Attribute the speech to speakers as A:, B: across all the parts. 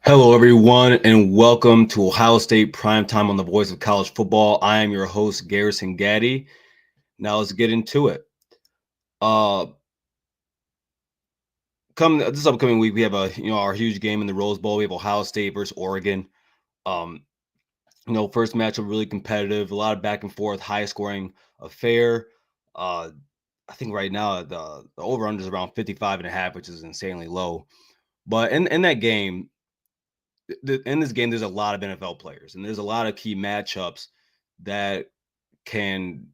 A: Hello, everyone, and welcome to Ohio State Primetime on the Voice of College Football. I am your host, Garrison Gaddy. Now let's get into it. Uh, come this upcoming week, we have our huge game in the Rose Bowl. We have Ohio State versus Oregon. Um, First matchup really competitive, a lot of back and forth, high scoring affair. Uh, I think right now the over under is around 55.5, which is insanely low. But in that game, in this game, there's a lot of NFL players, and there's a lot of key matchups that can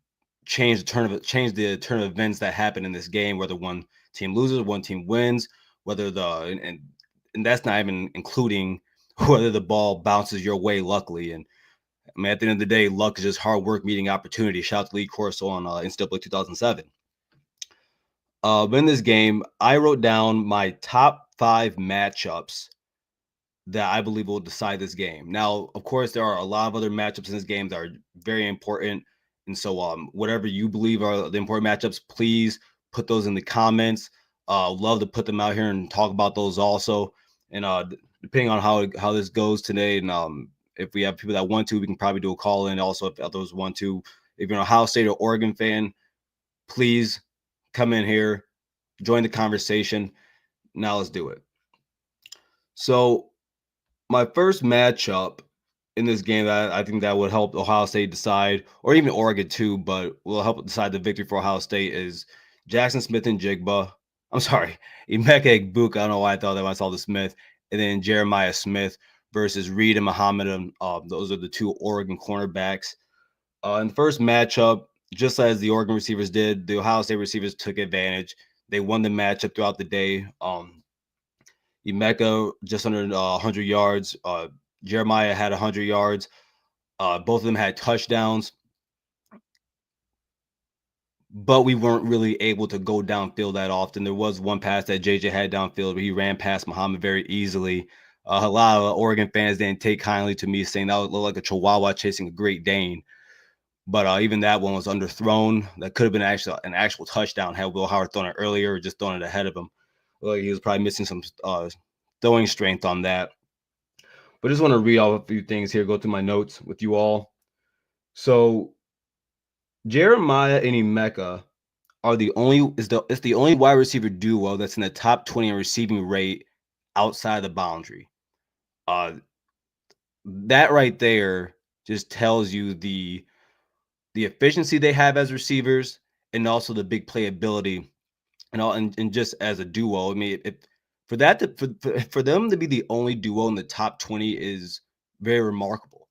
A: change the turn of events that happen in this game. Whether one team loses, one team wins, whether and that's not even including whether the ball bounces your way. Luckily, and I mean, at the end of the day, luck is just hard work meeting opportunity. Shout out to Lee Corso on NCAA 2007. But in this game, I wrote down my top 5 matchups that I believe will decide this game. Now, of course, there are a lot of other matchups in this game that are very important. And so whatever you believe are the important matchups, please put those in the comments. Love to put them out here and talk about those also. And depending on how this goes today, and if we have people that want to, we can probably do a call in. Also, if others want to, if you're an Ohio State or Oregon fan, please come in here, join the conversation. Now let's do it. So my first matchup in this game that I think that would help Ohio State decide, or even Oregon too, but will help decide the victory for Ohio State is Jackson Smith and Jigba. I'm sorry, Emeka Egbuka. I don't know why I thought that when I saw the Smith, and then Jeremiah Smith versus Reed and Muhammad. Those are the two Oregon cornerbacks. In the first matchup, just as the Oregon receivers did, the Ohio State receivers took advantage. They won the matchup throughout the day. Emeka just under 100 yards. Jeremiah had 100 yards. Both of them had touchdowns, but we weren't really able to go downfield that often. There was one pass that JJ had downfield where he ran past Muhammad very easily. A lot of Oregon fans didn't take kindly to me saying that would look like a Chihuahua chasing a Great Dane. But even that one was underthrown. That could have been an actual touchdown had Will Howard thrown it earlier or just thrown it ahead of him. Well, he was probably missing some throwing strength on that. But I just want to read off a few things here, go through my notes with you all. So Jeremiah and Emeka are it's the only wide receiver duo that's in the top 20 in receiving rate outside the boundary. That right there just tells you the efficiency they have as receivers and also the big playability and just as a duo. I mean, for them to be the only duo in the top 20 is very remarkable.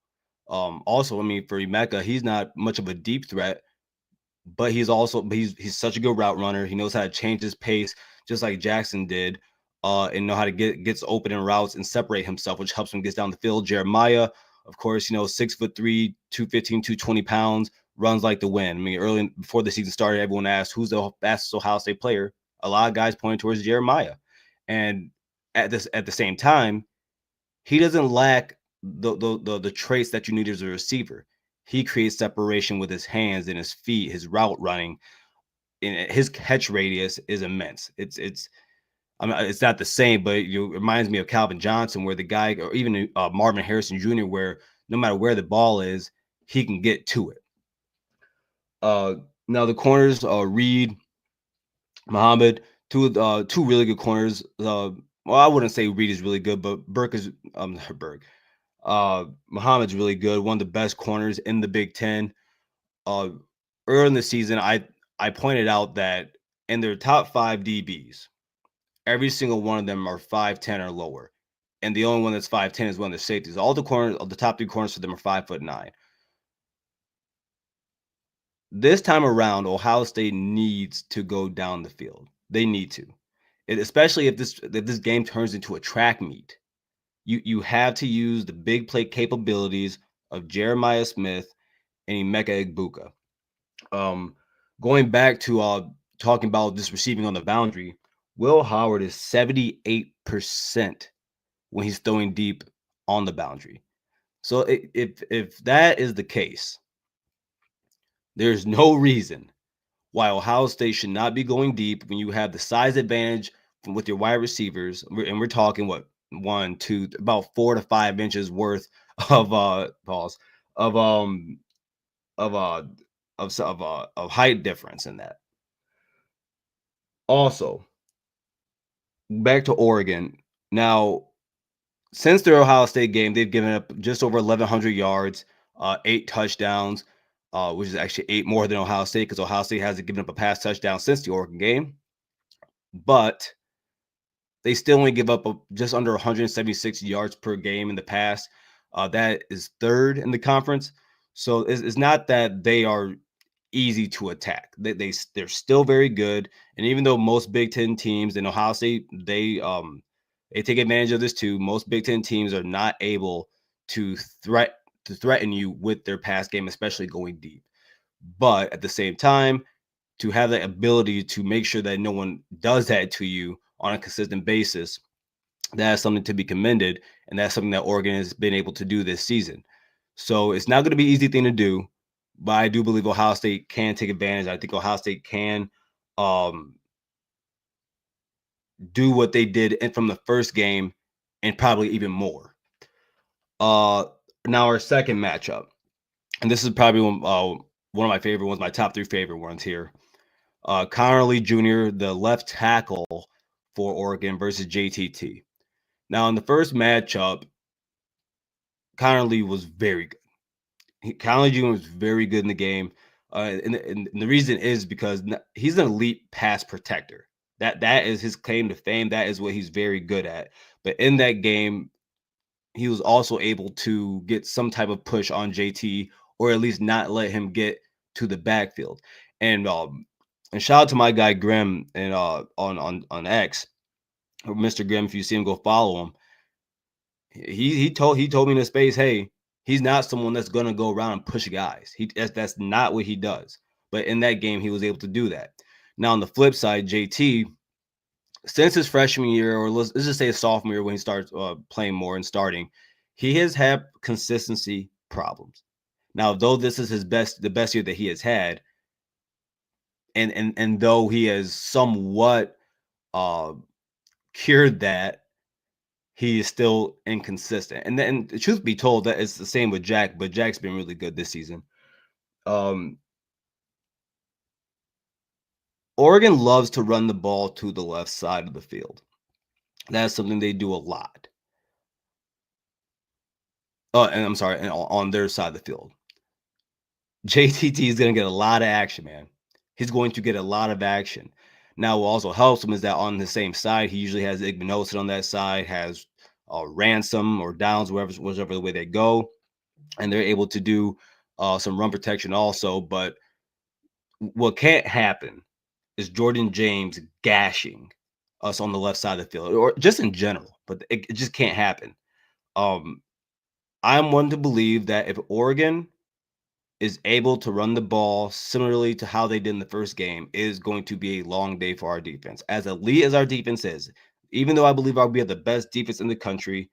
A: Also, I mean, for Emeka, he's not much of a deep threat, but he's such a good route runner. He knows how to change his pace, just like Jackson did, and know how to gets open in routes and separate himself, which helps him get down the field. Jeremiah, of course, 6'3", 215, 220 pounds, runs like the wind. I mean, early before the season started, everyone asked who's the fastest Ohio State player. A lot of guys pointed towards Jeremiah, and at the same time, he doesn't lack the traits that you need as a receiver. He creates separation with his hands and his feet, his route running, and his catch radius is immense. I mean, it's not the same, but it reminds me of Calvin Johnson, where the guy, or even Marvin Harrison Jr., where no matter where the ball is, he can get to it. Now the corners, Reed, Muhammad, two really good corners. Well, I wouldn't say Reed is really good, but Muhammad's really good. One of the best corners in the Big Ten. Early in the season, I pointed out that in their top 5 DBs, every single one of them are 5'10" or lower, and the only one that's 5'10" is one of the safeties. All the corners, of the top 3 corners for them are 5'9". This time around, Ohio State needs to go down the field. They need to, especially if this game turns into a track meet. You have to use the big play capabilities of Jeremiah Smith and Emeka Egbuka. Going back to talking about this receiving on the boundary, Will Howard is 78% when he's throwing deep on the boundary. So if that is the case, there's no reason why Ohio State should not be going deep when you have the size advantage with your wide receivers. And we're talking what, about 4 to 5 inches worth of pause of of of height difference in that. Also, back to Oregon. Now, since their Ohio State game, they've given up just over 1,100 yards, 8 touchdowns, which is actually 8 more than Ohio State because Ohio State hasn't given up a pass touchdown since the Oregon game. But they still only give up just under 176 yards per game in the past. That is third in the conference. So it's not that they are easy to attack. They're still very good. And even though most Big Ten teams in Ohio State, they take advantage of this too. Most Big Ten teams are not able to threaten you with their pass game, especially going deep. But at the same time, to have the ability to make sure that no one does that to you on a consistent basis, that's something to be commended. And that's something that Oregon has been able to do this season. So it's not going to be an easy thing to do, but I do believe Ohio State can take advantage. I think Ohio State can um, do what they did from the first game and probably even more. Uh, Now our second matchup, and this is probably one of my favorite ones, my top 3 favorite ones here. Conerly Jr., the left tackle for Oregon versus JTT. Now, in the first matchup, Conerly was very good. Conerly Jr. was very good in the game. And the reason is because he's an elite pass protector. That is his claim to fame. That is what he's very good at. But in that game, he was also able to get some type of push on JT, or at least not let him get to the backfield. And shout out to my guy Grim and on X, or Mr. Grim. If you see him, go follow him. He told me in the space, hey, he's not someone that's gonna go around and push guys. That's not what he does. But in that game, he was able to do that. Now on the flip side, JT, since his freshman year, or let's just say his sophomore year when he starts playing more and starting, he has had consistency problems. Now, though this is the best year that he has had, and though he has somewhat uh, cured that, he is still inconsistent. And then, truth be told, that it's the same with Jack, but Jack's been really good this season. Um, Oregon loves to run the ball to the left side of the field. That's something they do a lot. Oh, and I'm sorry, and on their side of the field. JTT is going to get a lot of action, man. He's going to get a lot of action. Now, what also helps him is that on the same side, he usually has Igmanosin on that side, has Ransom or Downs, whichever the way they go, and they're able to do some run protection also. But what can't happen is Jordan James gashing us on the left side of the field, or just in general. But it just can't happen. Um, I'm one to believe that if Oregon is able to run the ball similarly to how they did in the first game, it is going to be a long day for our defense. As elite as our defense is, even though I believe I'll be the best defense in the country,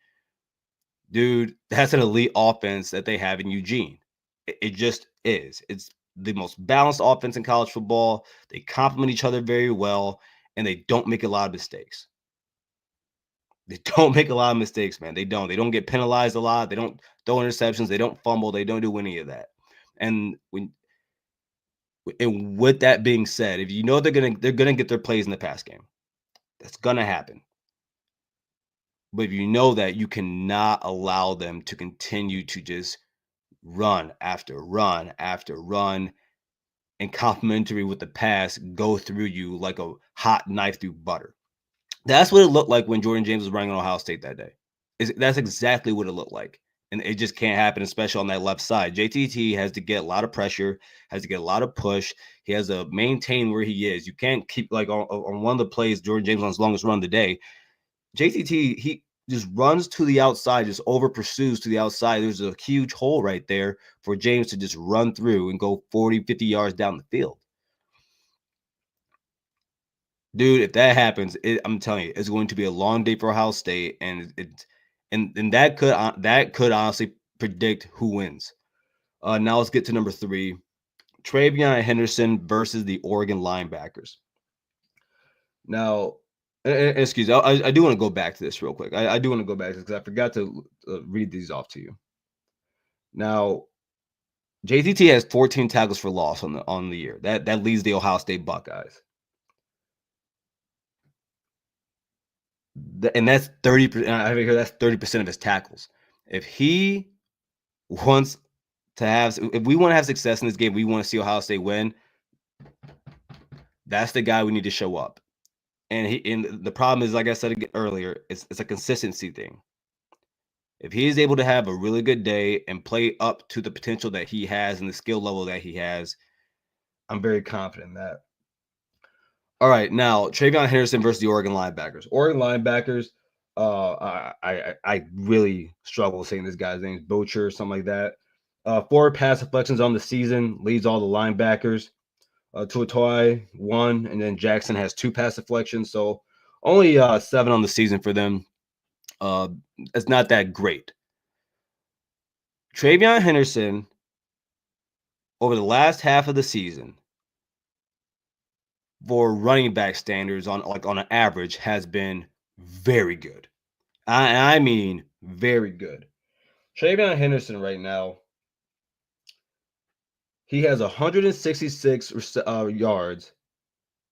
A: dude, that's an elite offense that they have in Eugene. It just is. It's the most balanced offense in college football. They complement each other very well, and they don't make a lot of mistakes. They don't make a lot of mistakes, man. They don't. They don't get penalized a lot. They don't throw interceptions. They don't fumble. They don't do any of that. And with that being said, if you know they're gonna get their plays in the pass game, that's gonna happen. But if you know that, you cannot allow them to continue to just run after run after run and complementary with the pass go through you like a hot knife through butter. That's what it looked like when Jordan James was running on Ohio State that day. That's exactly what it looked like. And it just can't happen, especially on that left side. JTT has to get a lot of pressure, has to get a lot of push. He has to maintain where he is. You can't keep like on one of the plays, Jordan James on his longest run of the day. JTT, he just runs to the outside, just over pursues to the outside. There's a huge hole right there for James to just run through and go 40, 50 yards down the field. Dude, if that happens, I'm telling you, it's going to be a long day for Ohio State, and that could honestly predict who wins. Now let's get to number 3, Travion Henderson versus the Oregon linebackers. Now, Excuse me. I do want to go back to this real quick. I do want to go back to this because I forgot to read these off to you. Now, JTT has 14 tackles for loss on the year. That leads the Ohio State Buckeyes. And that's 30%. I have here that's 30% of his tackles. If he wants to have, if we want to have success in this game, we want to see Ohio State win. That's the guy we need to show up. And the problem is, like I said earlier, it's a consistency thing. If he is able to have a really good day and play up to the potential that he has and the skill level that he has, I'm very confident in that. All right, now Travion Henderson versus the Oregon linebackers. Oregon linebackers, I really struggle saying this guy's name, Bocher or something like that. 4 pass deflections on the season, leads all the linebackers. Tuatoi 1, and then Jackson has 2 pass deflections, so only 7 on the season for them. It's not that great. Travion Henderson, over the last half of the season, for running back standards on an average, has been very good. I mean very good. Travion Henderson right now, he has 166 yards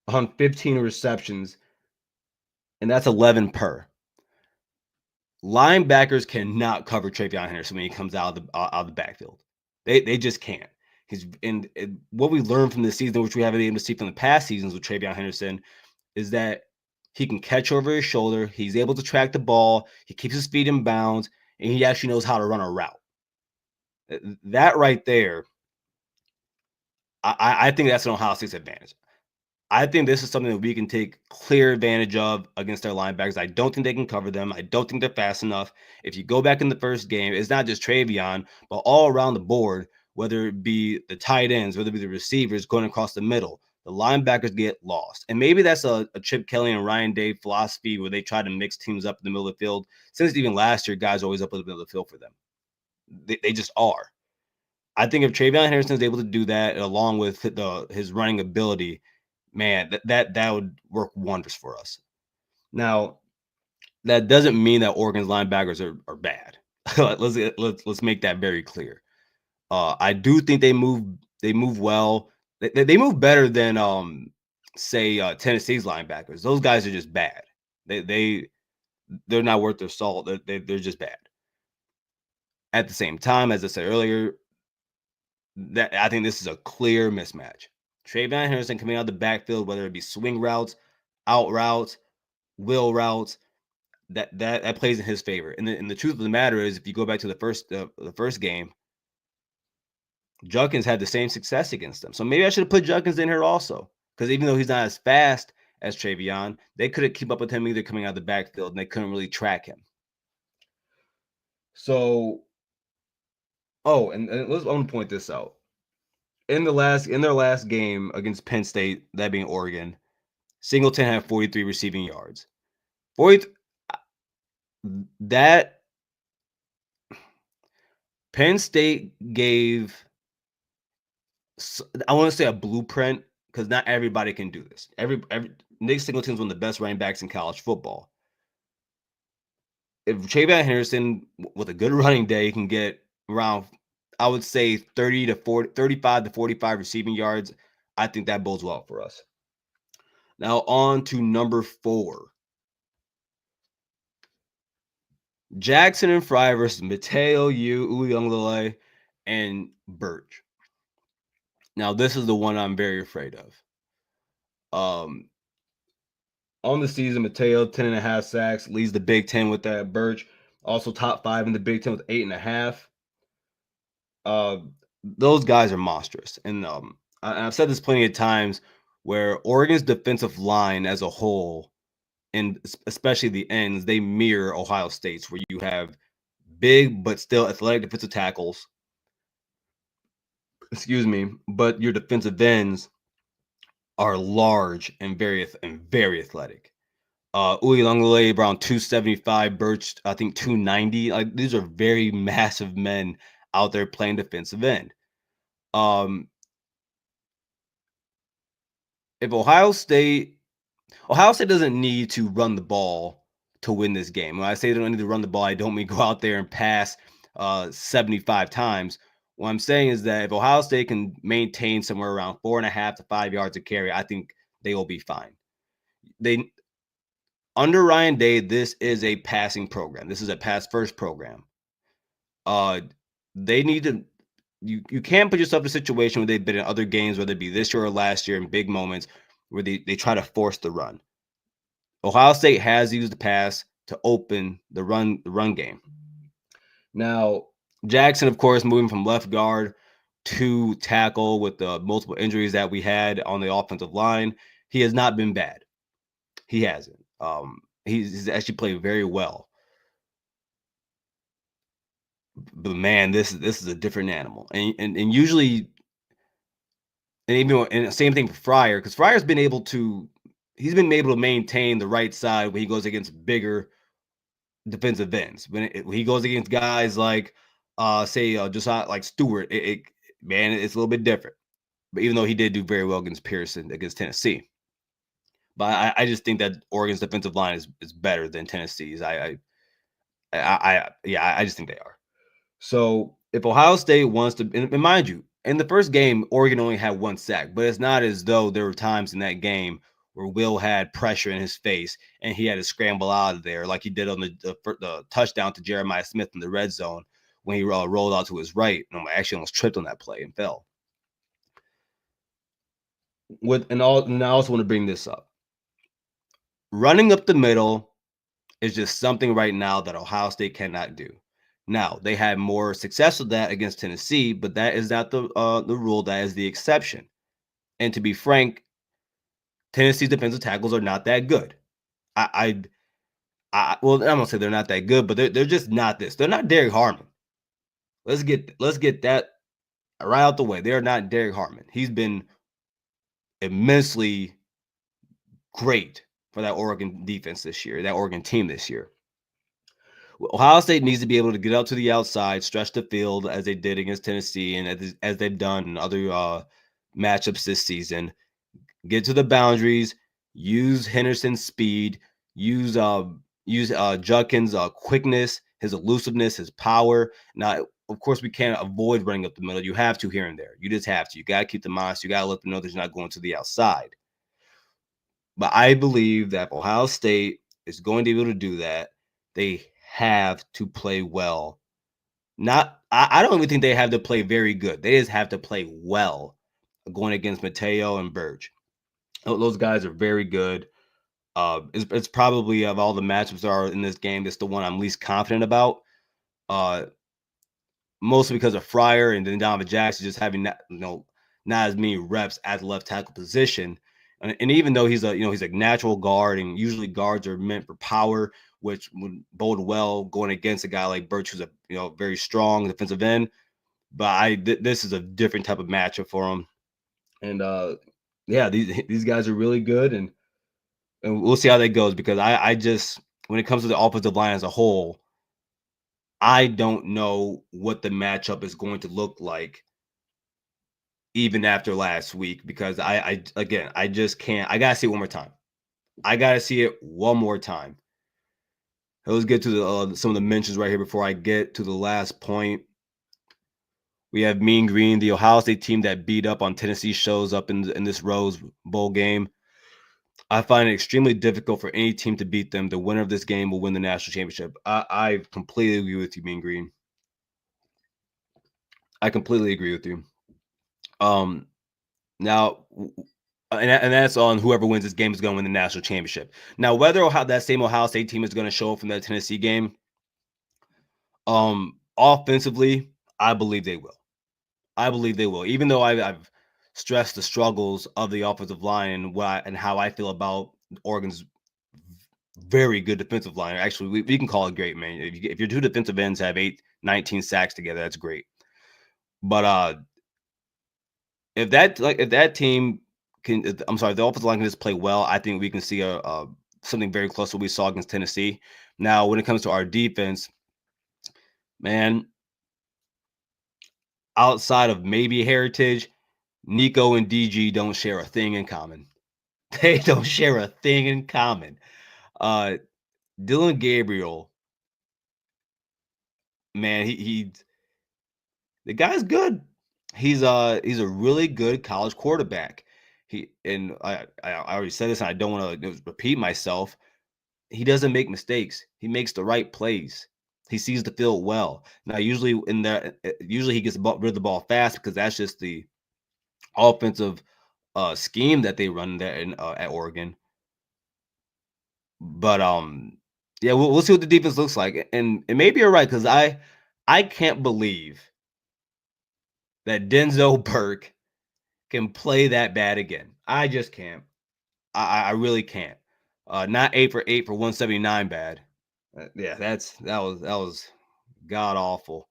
A: on 15 receptions, and that's 11 per. Linebackers cannot cover Travion Henderson when he comes out of the backfield. They just can't. And what we learned from this season, which we haven't been able to see from the past seasons with Travion Henderson, is that he can catch over his shoulder. He's able to track the ball. He keeps his feet in bounds, and he actually knows how to run a route. That right there, I think that's an Ohio State's advantage. I think this is something that we can take clear advantage of against our linebackers. I don't think they can cover them. I don't think they're fast enough. If you go back in the first game, it's not just Travion, but all around the board, whether it be the tight ends, whether it be the receivers going across the middle, the linebackers get lost. And maybe that's a Chip Kelly and Ryan Day philosophy where they try to mix teams up in the middle of the field. Since even last year, guys always up in the middle of the field for them. They just are. I think if Travion Henderson is able to do that along with his running ability, man, that would work wonders for us. Now, that doesn't mean that Oregon's linebackers are bad. let's make that very clear. I do think they move well. They move better than say Tennessee's linebackers. Those guys are just bad. They're not worth their salt. They're just bad. At the same time, as I said earlier, that I think this is a clear mismatch. Travion Henderson coming out of the backfield, whether it be swing routes, out routes, wheel routes, that plays in his favor. And the truth of the matter is, if you go back to the first game, Judkins had the same success against them. So maybe I should have put Judkins in here also, because even though he's not as fast as Travion, they couldn't keep up with him either coming out of the backfield, and they couldn't really track him. So, and I want to point this out. In their last game against Penn State, that being Oregon, Singleton had 43 receiving yards. 40 that Penn State gave, I want to say, a blueprint, because not everybody can do this. Every Nick Singleton's one of the best running backs in college football. If Travion Henderson with a good running day can get around, I would say 35 to 45 receiving yards, I think that bodes well for us. Now on to number 4. Jackson and Fry versus Mateo, Uiagalelei, and Birch. Now, this is the one I'm very afraid of. On the season, Mateo, 10.5 sacks, leads the Big Ten with that. Birch, also top 5 in the Big Ten with 8.5. Those guys are monstrous. And I've said this plenty of times, where Oregon's defensive line as a whole, and especially the ends, they mirror Ohio State's, where you have big but still athletic defensive tackles. Excuse me, but your defensive ends are large and very athletic. Uiagalelei around 275, Birch I think 290. Like, these are very massive men out there playing defensive end. If Ohio State Ohio State doesn't need to run the ball to win this game. When I say they don't need to run the ball, I don't mean go out there and pass 75 times. What I'm saying is that if Ohio State can maintain somewhere around 4.5 to 5 yards of carry, I think they will be fine. They Under Ryan Day, this is a passing program. This is a pass first program. Uh, they need to. You can't put yourself in a situation where they've been in other games, whether it be this year or last year, in big moments where they try to force the run. Ohio State has used the pass to open the run game. Now, Jackson, of course, moving from left guard to tackle with the multiple injuries that we had on the offensive line, he has not been bad. He hasn't. He's actually played very well. But man, this is a different animal. And usually, and even and the same thing for Fryer, because Fryer's been able to he's been able to maintain the right side when he goes against bigger defensive ends. When he goes against guys like, say, just like Stewart, man, it's a little bit different. But even though he did do very well against Pearson against Tennessee, but I just think that Oregon's defensive line is better than Tennessee's. I just think they are. So if Ohio State wants to, and mind you, in the first game, Oregon only had 1 sack, but it's not as though there were times in that game where Will had pressure in his face and he had to scramble out of there like he did on the touchdown to Jeremiah Smith in the red zone when he rolled out to his right. And I actually almost tripped on that play and fell. And I also want to bring this up. Running up the middle is just something right now that Ohio State cannot do. Now, they had more success with that against Tennessee, but that is not the rule. That is the exception. And to be frank, Tennessee's defensive tackles are not that good. Well, I'm gonna say they're not that good, but they're just not this. They're not Derek Harmon. Let's get that right out the way. They're not Derek Harmon. He's been immensely great for that Oregon defense this year, that Oregon team this year. Ohio State needs to be able to get out to the outside, stretch the field as they did against Tennessee and as they've done in other matchups this season. Get to the boundaries, use Henderson's speed, use Judkins' quickness, his elusiveness, his power. Now, of course, we can't avoid running up the middle. You have to here and there. You just have to. You got to keep them honest. You got to let them know that you're not going to the outside. But I believe that if Ohio State is going to be able to do that, they have to play well. I don't even think they have to play very good. They just have to play well going against Mateo and Burge. Those guys are very good. It's probably of all the matchups that are in this game, it's the one I'm least confident about. Mostly because of Fryer and then Donovan Jackson just having not as many reps at the left tackle position. And even though he's a natural guard, and usually guards are meant for power, which would bode well going against a guy like Birch, who's a very strong defensive end. But this is a different type of matchup for him. And these guys are really good, and we'll see how that goes, because I just, when it comes to the offensive line as a whole, I don't know what the matchup is going to look like even after last week, because I just can't. I gotta see it one more time. I gotta see it one more time. Let's get to some of the mentions right here before I get to the last point. We have Mean Green, the Ohio State team that beat up on Tennessee, shows up in this Rose Bowl game. I find it extremely difficult for any team to beat them. The winner of this game will win the national championship. I completely agree with you, Mean Green. I completely agree with you. Now, and that's on whoever wins this game is going to win the national championship. Now, whether that same Ohio State team is going to show up from that Tennessee game, offensively, I believe they will. I believe they will. Even though I've stressed the struggles of the offensive line and how I feel about Oregon's very good defensive line. Actually, we can call it great, man. If your two defensive ends have 19 sacks together, that's great. But if that team can, I'm sorry, the offensive line can just play well, I think we can see something very close to what we saw against Tennessee. Now, when it comes to our defense, man, outside of maybe Heritage, Nico and DG don't share a thing in common. They don't share a thing in common. Uh, Dylan Gabriel, man, he the guy's good. He's a really good college quarterback. I already said this, and I don't want to repeat myself. He doesn't make mistakes. He makes the right plays. He sees the field well. Now, usually he gets rid of the ball fast because that's just the offensive scheme that they run there at Oregon. But yeah, we'll see what the defense looks like. And maybe you're right because I can't believe that Denzel Burke can play that bad again. I just can't. I really can't. Not 8 for 8 for 179 bad. Yeah, that was god awful.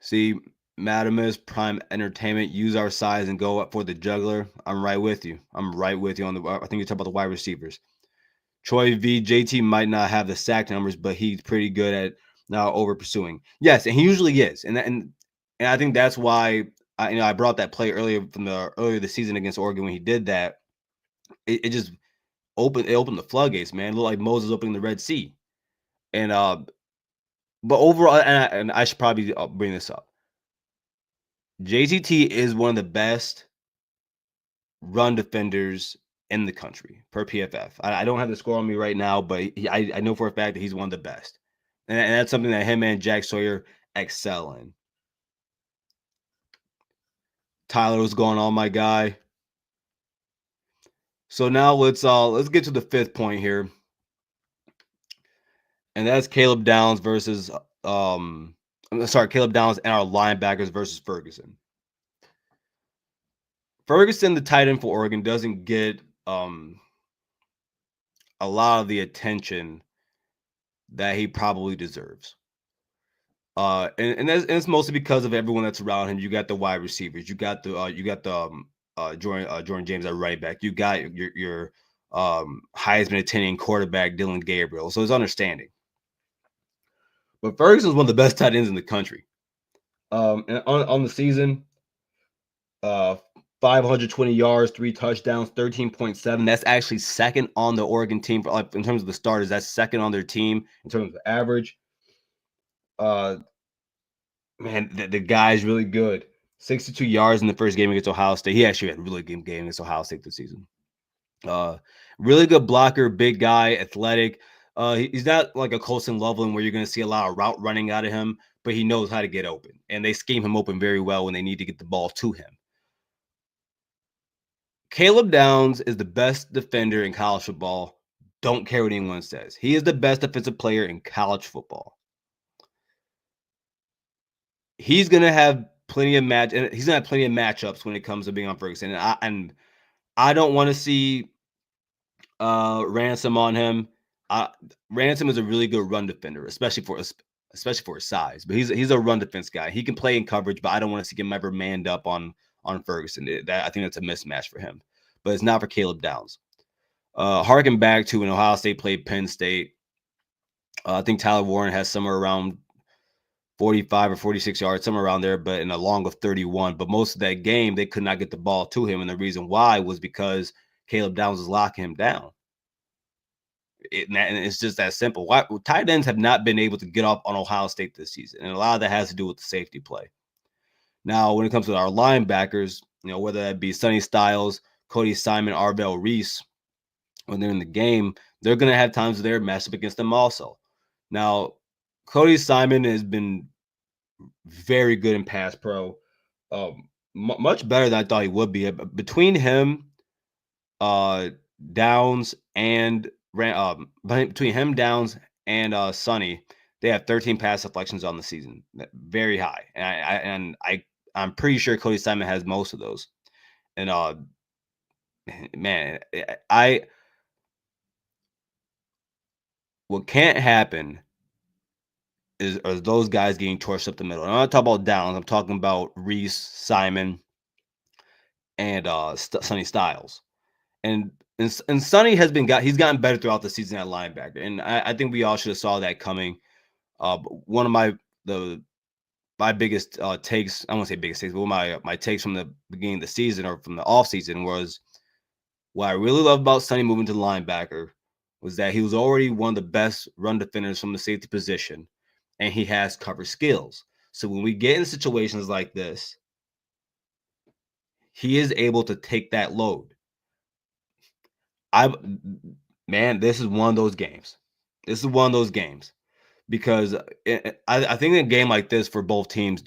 A: See, Madamus Prime Entertainment, use our size and go up for the juggler. I'm right with you. I'm right with you on the. I think you're talking about the wide receivers. Troy V. JT might not have the sack numbers, but he's pretty good at now over pursuing. Yes, and he usually is, and I think that's why I brought that play earlier this season against Oregon when he did that. It just opened the floodgates, man. It looked like Moses opening the Red Sea. And but overall, and I should probably bring this up. JTT is one of the best run defenders in the country per PFF. I don't have the score on me right now, but I know for a fact that he's one of the best, and that's something that him and Jack Sawyer excel in. Tyler, what's going on, my guy? So now let's get to the fifth point here, and that's Caleb Downs versus Caleb Downs and our linebackers versus Ferguson. Ferguson, the tight end for Oregon, doesn't get a lot of the attention that he probably deserves. And it's mostly because of everyone that's around him. You got the wide receivers, you got the Jordan James at right back, you got your Heisman attending quarterback Dylan Gabriel. So it's understanding. But Ferguson's one of the best tight ends in the country. And on the season, 520 yards, 3 touchdowns, 13.7. That's actually second on the Oregon team for, in terms of the starters. That's second on their team in terms of average. Man, the guy's really good. 62 yards in the first game against Ohio State. He actually had a really good game against Ohio State this season. Really good blocker, big guy, athletic. He's not like a Colson Loveland where you're going to see a lot of route running out of him, but he knows how to get open. And they scheme him open very well when they need to get the ball to him. Caleb Downs is the best defender in college football. Don't care what anyone says. He is the best defensive player in college football. He's gonna have plenty of matchups when it comes to being on Ferguson. And I don't want to see Ransom on him. Ransom is a really good run defender, especially for his size. But he's a run defense guy. He can play in coverage, but I don't want to see him ever manned up on Ferguson. I think that's a mismatch for him. But it's not for Caleb Downs. Harken back to when Ohio State played Penn State. I think Tyler Warren has somewhere around 45 or 46 yards, somewhere around there, but in a long of 31. But most of that game, they could not get the ball to him. And the reason why was because Caleb Downs was locking him down. And it's just that simple. Tight ends have not been able to get off on Ohio State this season. And a lot of that has to do with the safety play. Now, when it comes to our linebackers, whether that be Sonny Styles, Cody Simon, Arvell Reese, when they're in the game, they're going to have times where they're matched up against them also. Now, Cody Simon has been very good in pass pro, much better than I thought he would be. Between him, Downs, and between him, Downs, and Sonny, they have 13 pass deflections on the season, very high. And I'm pretty sure Cody Simon has most of those. And man, what can't happen is those guys getting torched up the middle. And I'm not talking about Downs. I'm talking about Reese, Simon, and Sonny Styles. And Sonny he's gotten better throughout the season at linebacker. And I think we all should have saw that coming. One of my biggest takes. I won't say biggest takes, but my takes from the beginning of the season or from the off season was what I really love about Sonny moving to the linebacker was that he was already one of the best run defenders from the safety position, and he has cover skills. So when we get in situations like this, he is able to take that load. I Man, this is one of those games. This is one of those games because I think in a game like this for both teams,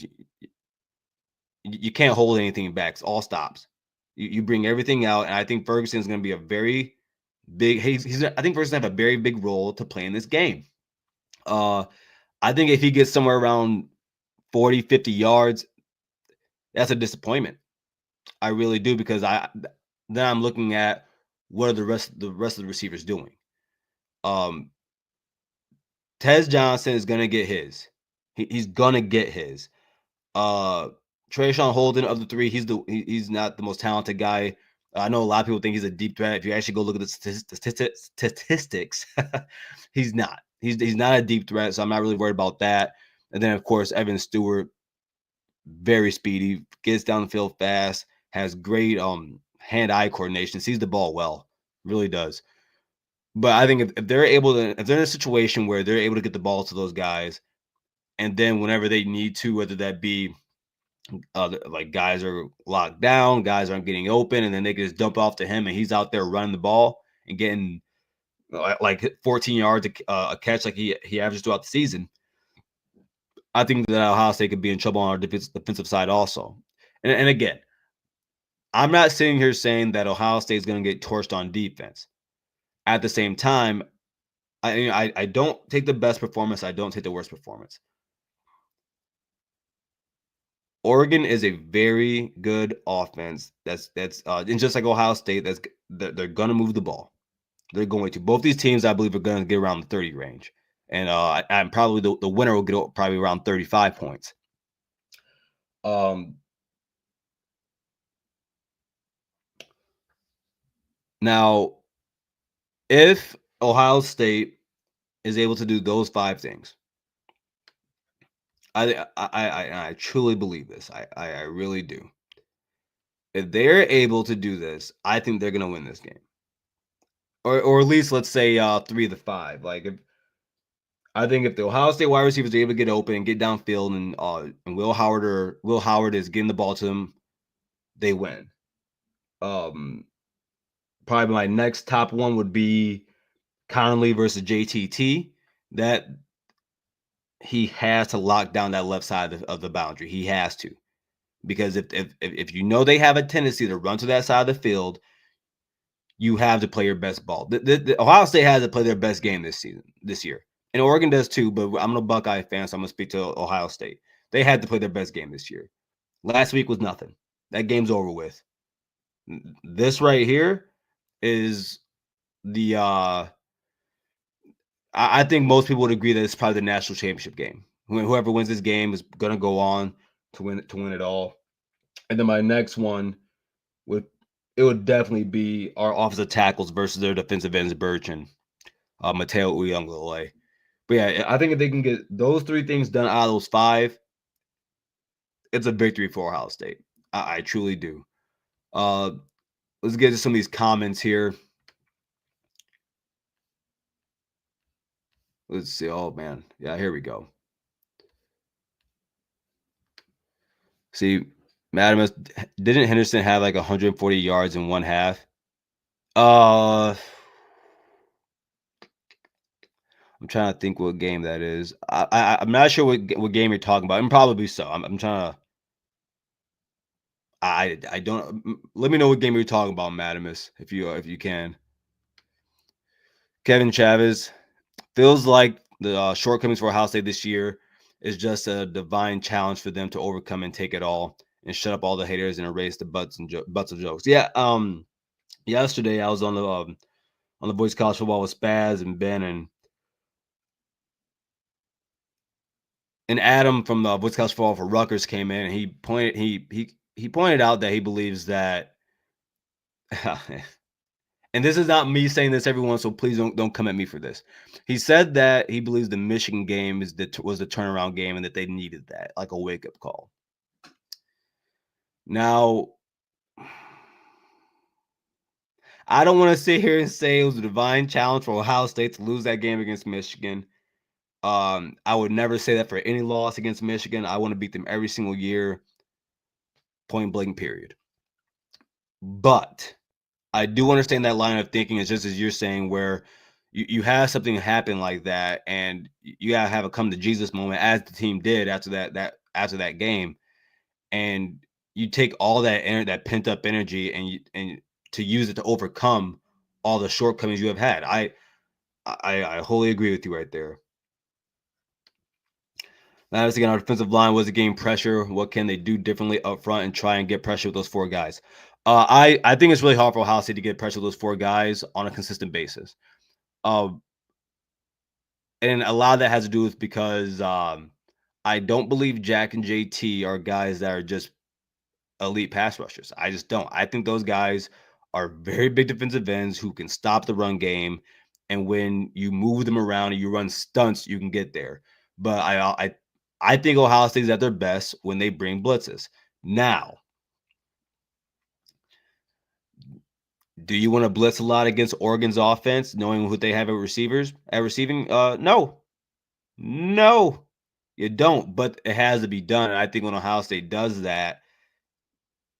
A: you can't hold anything back. It's all stops. You bring everything out, and I think Ferguson is going to be a very big. I think Ferguson have a very big role to play in this game. Uh, I think if he gets somewhere around 40, 50 yards, that's a disappointment. I really do because then I'm looking at what are the rest of the receivers doing. Um, Tez Johnson is gonna get his. He's gonna get his. Uh, Trayshawn Holden of the three, he's not the most talented guy. I know a lot of people think he's a deep threat. If you actually go look at the statistics, he's not. He's not a deep threat, so I'm not really worried about that. And then of course Evan Stewart, very speedy, gets down the field fast, has great hand-eye coordination, sees the ball well, really does. But I think if they're able to, if they're in a situation where they're able to get the ball to those guys, and then whenever they need to, whether that be like guys are locked down, guys aren't getting open, and then they can just dump off to him, and he's out there running the ball and getting like 14 yards a catch, like he averages throughout the season. I think that Ohio State could be in trouble on our defensive side also. And again, I'm not sitting here saying that Ohio State is going to get torched on defense. At the same time, I don't take the best performance. I don't take the worst performance. Oregon is a very good offense. That's and just like Ohio State, they're going to move the ball. They're going to. Both these teams, I believe, are going to get around the 30 range, and I'm probably the winner will get probably around 35 points. Now, if Ohio State is able to do those 5 things, I truly believe this. I really do. If they're able to do this, I think they're going to win this game, or at least let's say 3 of the 5. Like I think if the Ohio State wide receivers are able to get open and get downfield, and Will Howard is getting the ball to them, they win. Probably my next top one would be Conerly versus JTT. That he has to lock down that left side of the boundary. He has to, because if you know they have a tendency to run to that side of the field, you have to play your best ball. The Ohio State has to play their best game this year, and Oregon does too. But I'm a Buckeye fan, so I'm gonna speak to Ohio State. They had to play their best game this year. Last week was nothing. That game's over with. This right here is the I think most people would agree that it's probably the national championship game. Whoever wins this game is going to go on to win it all. And then my next one would definitely be our offensive tackles versus their defensive ends, Birch and Mateo Uyunglele. But yeah, I think if they can get those 3 things done out of those 5, it's a victory for Ohio State. I truly do. Let's get to some of these comments here. Let's see. Oh man, yeah, here we go. See, Madamus, didn't Henderson have like 140 yards in one half? I'm trying to think what game that is. I'm not sure what game you're talking about. And probably so. I'm trying to. I don't. Let me know what game you're talking about, Madamus, if you can. Kevin Chavez feels like the shortcomings for Ohio State this year is just a divine challenge for them to overcome and take it all and shut up all the haters and erase the butts of jokes. Yeah. Yesterday I was on the Voice of College Football with Spaz and Ben and Adam from the Voice of College Football for Rutgers came in, and he pointed out that he believes that, and and this is not me saying this, everyone, so please don't come at me for this. He said that he believes the Michigan game was the turnaround game and that they needed that, like a wake up call. Now, I don't want to sit here and say it was a divine challenge for Ohio State to lose that game against Michigan. I would never say that for any loss against Michigan. I want to beat them every single year, point blank, period. But I do understand that line of thinking is just as you're saying, where you have something happen like that, and you gotta have a come to Jesus moment, as the team did after that game, and you take all that pent up energy and to use it to overcome all the shortcomings you have had. I wholly agree with you right there. Now, again, our defensive line was a game pressure. What can they do differently up front and try and get pressure with those four guys? I think it's really hard for Ohio State to get pressure with those four guys on a consistent basis. Um, and a lot of that has to do with because I don't believe Jack and JT are guys that are just elite pass rushers. I just don't. I think those guys are very big defensive ends who can stop the run game, and when you move them around and you run stunts, you can get there. But I think Ohio State is at their best when they bring blitzes. Now, do you want to blitz a lot against Oregon's offense, knowing who they have at receiving? No, no, you don't. But it has to be done. And I think when Ohio State does that,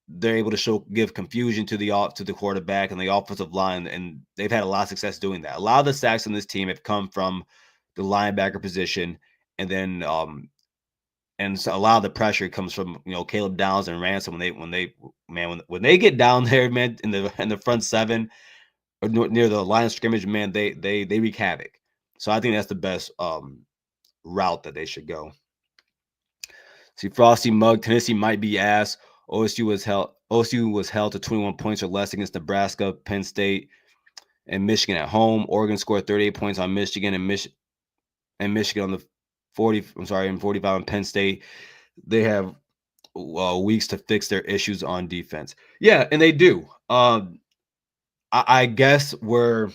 A: they're able to give confusion to the quarterback and the offensive line, and they've had a lot of success doing that. A lot of the sacks on this team have come from the linebacker position, and then and so a lot of the pressure comes from Caleb Downs and Ransom when they get down there, man, in the front seven or near the line of scrimmage, man, they wreak havoc. So I think that's the best route that they should go. See, Frosty Mug, Tennessee might be ass. OSU was held to 21 points or less against Nebraska, Penn State, and Michigan at home. Oregon scored 38 points on Michigan and Michigan on the 40. I'm sorry, and 45 on Penn State. They have weeks to fix their issues on defense. Yeah, and they do. I guess we're.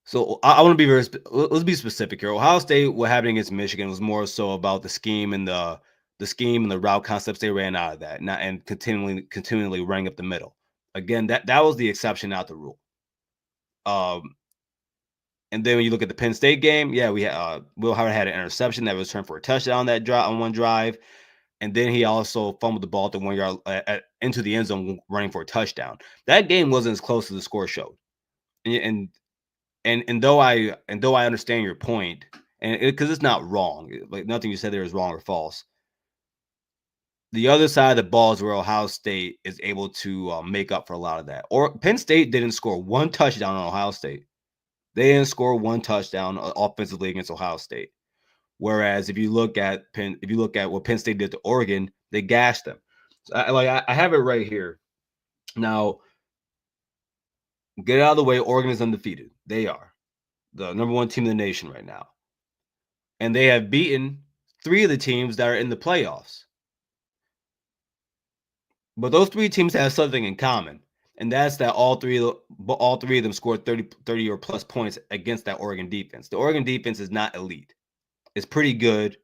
A: So I want to be let's be specific here. Ohio State, what happened against Michigan was more so about the scheme and the route concepts they ran out of that, and continually running up the middle. Again, that was the exception, not the rule. And then when you look at the Penn State game, yeah, we had Will Howard had an interception that was returned for a touchdown on one drive, and then he also fumbled the ball at the 1 yard into the end zone running for a touchdown. That game wasn't as close as the score showed, and though I understand your point, and because it's not wrong, like nothing you said there is wrong or false. The other side of the ball is where Ohio State is able to make up for a lot of that. Or Penn State didn't score one touchdown on Ohio State. They didn't score one touchdown offensively against Ohio State. Whereas if you look at what Penn State did to Oregon, they gashed them. So I have it right here. Now, get it out of the way. Oregon is undefeated. They are the number one team in the nation right now. And they have beaten 3 of the teams that are in the playoffs. But those 3 teams have something in common. And that's that all three of them scored 30 or plus points against that Oregon defense. The Oregon defense is not elite. It's pretty good,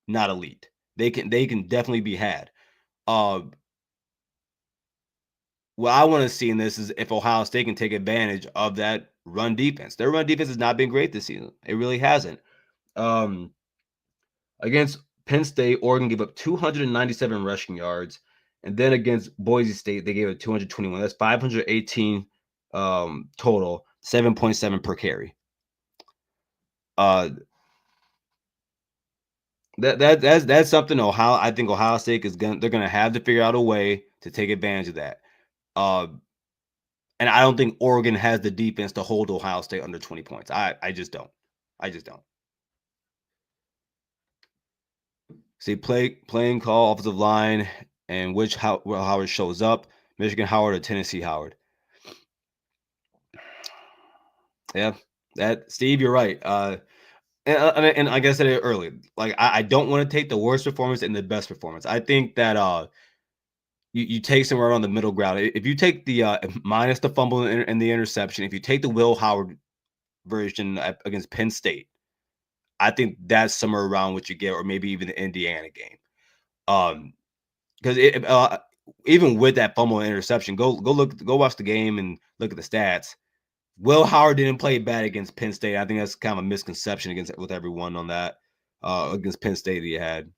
A: not elite. They can definitely be had. What I want to see in this is if Ohio State can take advantage of that run defense. Their run defense has not been great this season. It really hasn't. Against Penn State, Oregon gave up 297 rushing yards. And then against Boise State, they gave it 221. That's 518 total, 7.7 per carry. That's something I think Ohio State they're gonna have to figure out a way to take advantage of that. And I don't think Oregon has the defense to hold Ohio State under 20 points. I just don't. See, playing call, offensive line, and where Howard shows up, Michigan Howard or Tennessee Howard. Yeah, Steve, you're right. And like I said earlier, like I don't want to take the worst performance and the best performance. I think that You take somewhere around the middle ground. If you take the minus the fumble and the interception, if you take the Will Howard version against Penn State, I think that's somewhere around what you get, or maybe even the Indiana game. Because even with that fumble and interception, go watch the game and look at the stats. Will Howard didn't play bad against Penn State. I think that's kind of a misconception with everyone on that against Penn State he had.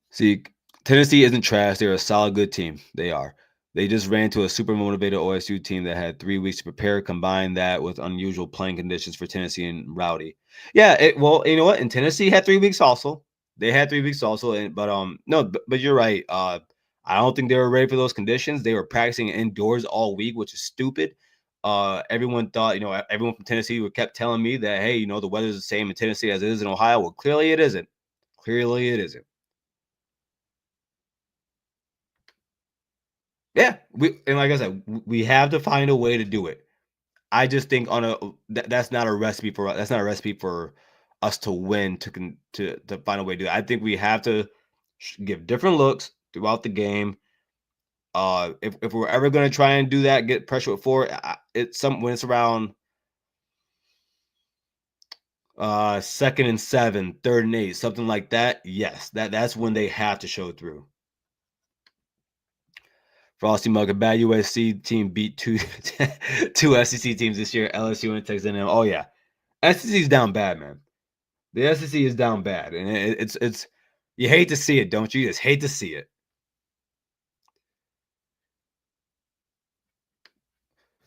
A: See, Tennessee isn't trash. They're a solid, good team. They are. They just ran to a super motivated OSU team that had 3 weeks to prepare. Combine that with unusual playing conditions for Tennessee and Rowdy. Yeah, well, you know what? And Tennessee had 3 weeks also. They had 3 weeks also, but no, but you're right. I don't think they were ready for those conditions. They were practicing indoors all week, which is stupid. Everyone thought, everyone from Tennessee kept telling me that, hey, the weather's the same in Tennessee as it is in Ohio. Well, clearly it isn't. Clearly it isn't. Yeah, and like I said, we have to find a way to do it. I just think that's not a recipe for us. That's not a recipe for us to win to find a way to do it. I think we have to give different looks throughout the game. If we're ever going to try and do that, get pressure with four, when it's around 2nd and 7, 3rd and 8, something like that. Yes, that's when they have to show through. Frosty Mug, a bad USC team beat two two SEC teams this year, LSU and Texas A&M. Oh yeah, SEC is down bad, man. The SEC is down bad, and it's you hate to see it, don't you? You just hate to see it.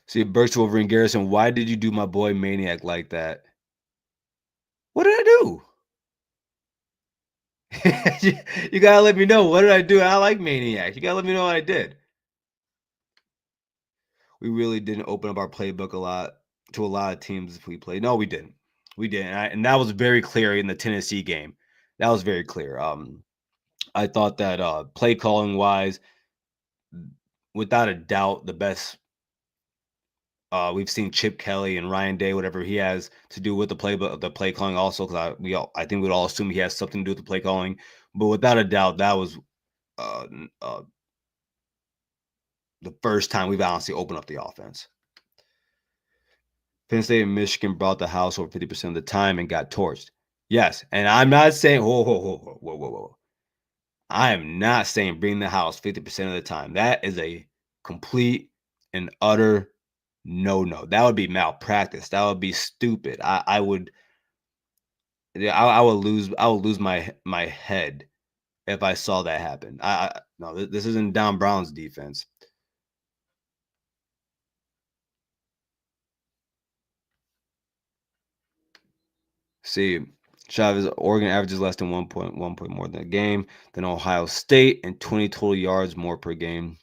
A: See, Birch Wolverine Garrison, why did you do my boy Maniac like that? What did I do? you gotta let me know. What did I do? I like Maniac. You gotta let me know what I did. We really didn't open up our playbook to a lot of teams if we played. No, we didn't. We didn't. And that was very clear in the Tennessee game. That was very clear. I thought that play calling wise, without a doubt, the best. We've seen Chip Kelly and Ryan Day, whatever he has to do with the play calling, also because I think we'd all assume he has something to do with the play calling. But without a doubt, that was uh, the first time we've honestly opened up the offense. Penn State and Michigan brought the house over 50% of the time and got torched. Yes, and I'm not saying whoa. I am not saying bring the house 50% of the time. That is a complete and utter no. That would be malpractice. That would be stupid. I would yeah, I would lose my head if I saw that happen. No, this isn't Don Brown's defense. See, Chavez, Oregon averages less than 1 point more than a game than Ohio State and 20 total yards more per game.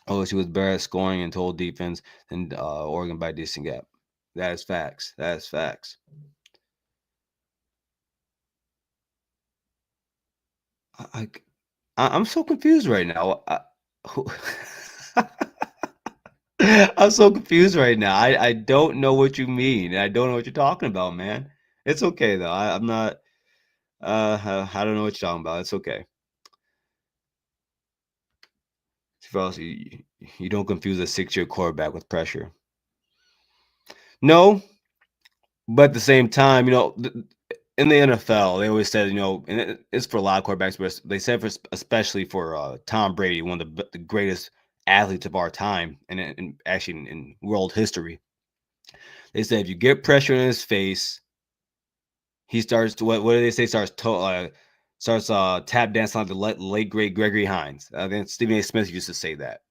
A: OSU was better at scoring and total defense than Oregon by a decent gap. That is facts. That is facts. I'm so confused right now. I'm so confused right now. I don't know what you mean. I don't know what you're talking about, man. It's okay though. I'm not. I don't know what you're talking about. It's okay. You don't confuse a 6-year quarterback with pressure. No, but at the same time, in the NFL, they always said, and it's for a lot of quarterbacks, but they said especially for Tom Brady, one of the greatest athletes of our time, and actually in world history. They said if you get pressure in his face, he starts to what do they say? Starts tap dancing like the late great Gregory Hines. I think Stephen A. Smith used to say that,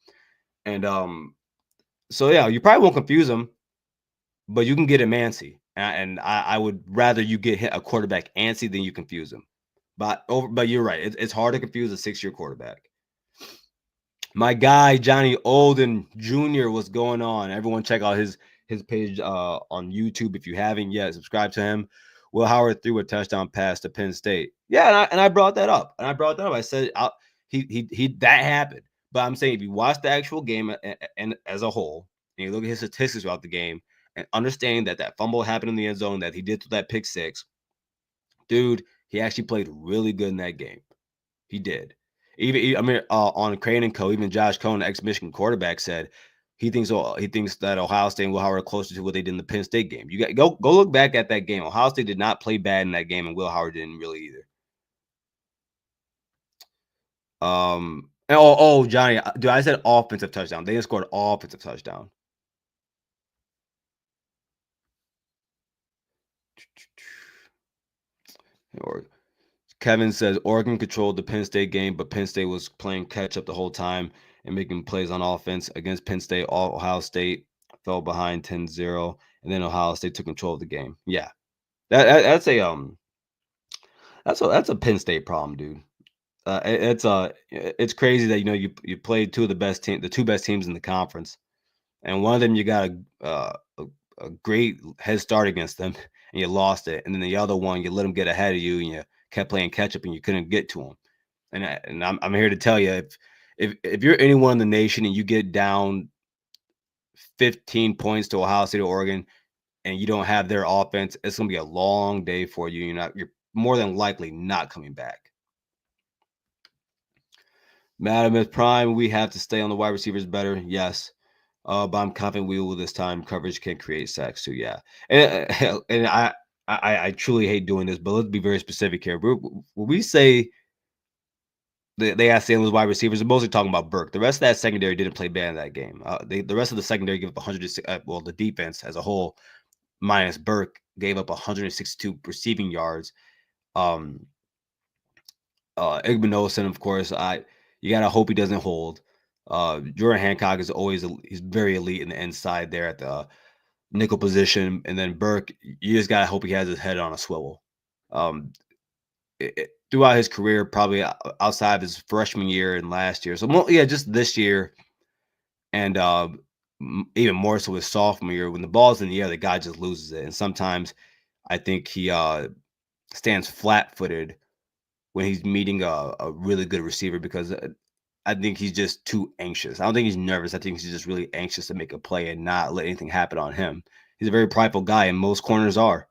A: and so yeah, you probably won't confuse him, but you can get him antsy, and I would rather you get a quarterback antsy than you confuse him. But you're right. It's hard to confuse a 6-year quarterback. My guy Johnny Olden Jr. What's going on? Everyone check out his page on YouTube if you haven't yet. Subscribe to him. Will Howard threw a touchdown pass to Penn State. Yeah, and I brought that up. I said he that happened. But I'm saying if you watch the actual game and as a whole, and you look at his statistics throughout the game, and understanding that fumble happened in the end zone, that he did through that pick six, dude, he actually played really good in that game. He did. I mean, on Crane and Co. Even Josh Cohen, the ex-Michigan quarterback, said he thinks that Ohio State and Will Howard are closer to what they did in the Penn State game. You got go look back at that game. Ohio State did not play bad in that game, and Will Howard didn't really either. Johnny, dude, I said offensive touchdown. They didn't score an offensive touchdown. Or Kevin says Oregon controlled the Penn State game, but Penn State was playing catch up the whole time and making plays on offense against Penn State. Ohio State fell behind 10-0, and then Ohio State took control of the game. Yeah, that's a Penn State problem, dude. It's crazy that you played the two best teams in the conference, and one of them you got a great head start against them, and you lost it, and then the other one you let them get ahead of you, and you kept playing catch up, and you couldn't get to them. And I'm here to tell you, if you're anyone in the nation and you get down 15 points to Ohio State or Oregon, and you don't have their offense, it's gonna be a long day for you. You're more than likely not coming back. Madam is prime. We have to stay on the wide receivers better. Yes. But I'm confident we will this time. Coverage can create sacks too. Yeah. And I truly hate doing this, but let's be very specific here. When we say they have to stay on those wide receivers, they're mostly talking about Burke. The rest of that secondary didn't play bad in that game. The rest of the secondary gave up 100. Well, the defense as a whole, minus Burke, gave up 162 receiving yards. Igbenogson, of course, you gotta hope he doesn't hold. Jordan Hancock is he's very elite in the inside there at the nickel position, and then Burke, you just gotta hope he has his head on a swivel. Throughout his career, probably outside of his freshman year and last year, so just this year, and even more so his sophomore year, when the ball's in the air, the guy just loses it, and sometimes I think he stands flat-footed when he's meeting a really good receiver, because I think he's just too anxious. I don't think he's nervous. I think he's just really anxious to make a play and not let anything happen on him. He's a very prideful guy, and most corners are.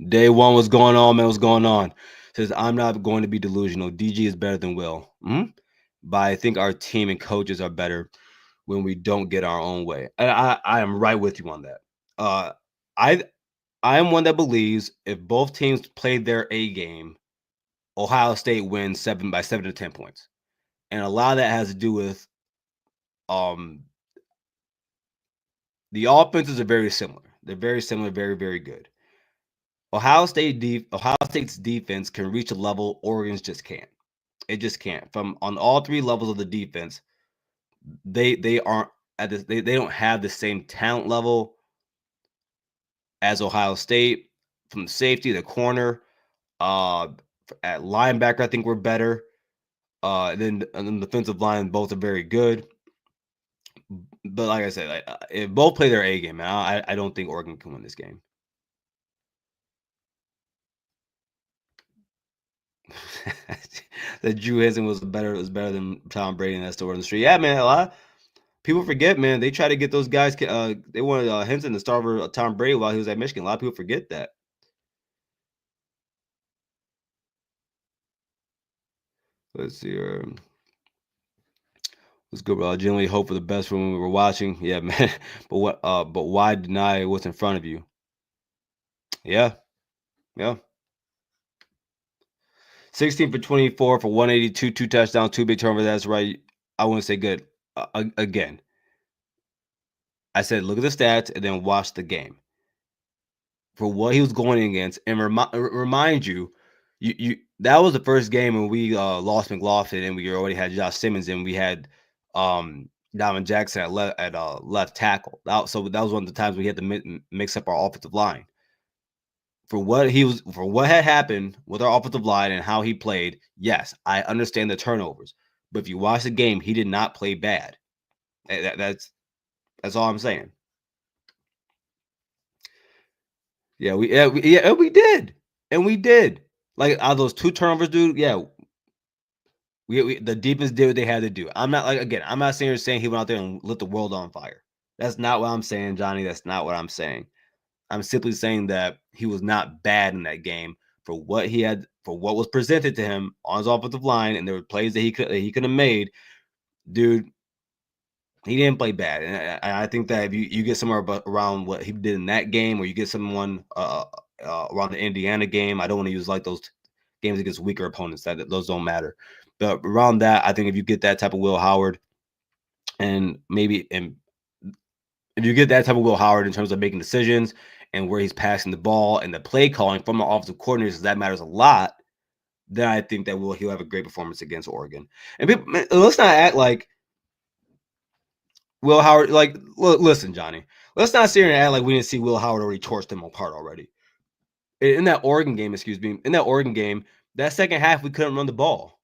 A: Day one, what's going on, man? What's going on? Says, I'm not going to be delusional. DG is better than Will. But I think our team and coaches are better when we don't get our own way. And I am right with you on that. I am one that believes if both teams played their A game, Ohio State wins 7 to 10 points. And a lot of that has to do with the offenses are very similar. They're very similar, very, very good. Ohio State's defense can reach a level Oregon's just can't. It just can't. From on all three levels of the defense, they aren't at this. They don't have the same talent level as Ohio State. From the safety, the corner, at linebacker, I think we're better. And then the defensive line, both are very good. But like I said, if both play their A game, man, I don't think Oregon can win this game. That Drew Henson was better than Tom Brady, and that's the word on the street. Yeah, man, a lot of people forget, man. They try to get those guys. They wanted Henson to start over Tom Brady while he was at Michigan. A lot of people forget that. Let's see here. Let's go, bro. I generally hope for the best for when we were watching. Yeah, man. But why deny what's in front of you? Yeah. Yeah. 16 for 24 for 182, 2 touchdowns, 2 big turnovers. That's right. I wouldn't say good. Again, I said look at the stats and then watch the game. For what he was going against, and remind you, that was the first game when we lost McLaughlin, and we already had Josh Simmons, and we had Donovan Jackson at left tackle. So that was one of the times we had to mix up our offensive line. For what had happened with our offensive line and how he played, yes, I understand the turnovers. But if you watch the game, he did not play bad. That's all I'm saying. Yeah, we did, and we did. Like out of those 2 turnovers, dude. Yeah, the defense did what they had to do. I'm not saying he went out there and lit the world on fire. That's not what I'm saying, Johnny. That's not what I'm saying. I'm simply saying that he was not bad in that game for what he had for what was presented to him on his offensive line, and there were plays that he could have made, dude. He didn't play bad, and I think that if you get somewhere around what he did in that game, or you get someone around the Indiana game, I don't want to use like those games against weaker opponents. That those don't matter, but around that, I think if you get that type of Will Howard, and if you get that type of Will Howard in terms of making decisions and where he's passing the ball and the play calling from the offensive coordinators, that matters a lot. Then I think that he'll have a great performance against Oregon. And let's not act like Will Howard, like, listen, Johnny, let's not sit here and act like we didn't see Will Howard already torched them apart already. In that Oregon game, that second half, we couldn't run the ball.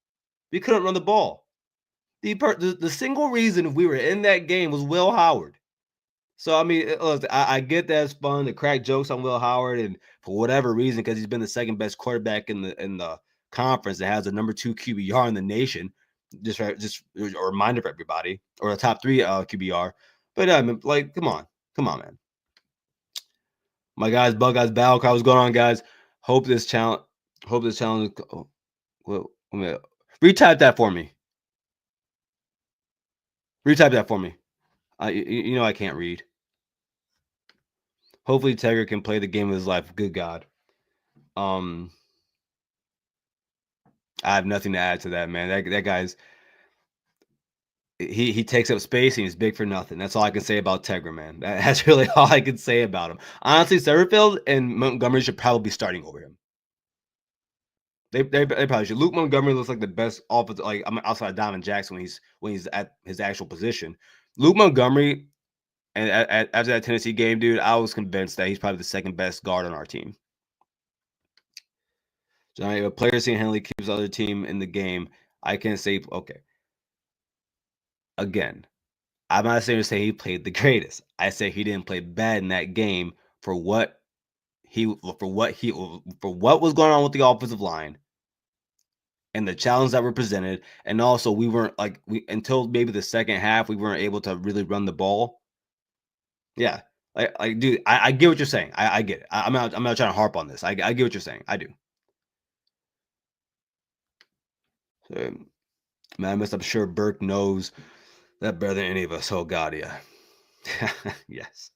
A: We couldn't run the ball. The single reason we were in that game was Will Howard. So, I mean, listen, I get that it's fun to crack jokes on Will Howard, and for whatever reason, because he's been the second best quarterback in the conference that has the number 2 QBR in the nation. Just a reminder for everybody, or the top 3 QBR. But I mean, like, come on, man. My guys, Bug Guys Battle Cry, what's going on, guys? Hope this challenge. Oh, well, retype that for me. Retype that for me. You know I can't read. Hopefully, Tiger can play the game of his life. Good God. I have nothing to add to that, man. That guy's he takes up space and he's big for nothing. That's all I can say about Tegra, man. That's really all I can say about him. Honestly, Satterfield and Montgomery should probably be starting over him. They probably should. Luke Montgomery looks like the best offensive, like, I'm outside of Diamond Jackson when he's at his actual position. Luke Montgomery, and after that Tennessee game, dude, I was convinced that he's probably the second best guard on our team. Johnny, a player seeing Henley keeps the other team in the game. I can't say okay. Again, I'm not saying to say he played the greatest. I say he didn't play bad in that game for what was going on with the offensive line and the challenge that were presented. And also, we weren't until maybe the second half, we weren't able to really run the ball. Yeah, like dude, I get what you're saying. I get it. I'm not trying to harp on this. I get what you're saying. I do. So, man, I'm sure Burke knows that better than any of us. Oh God, yeah. Yes.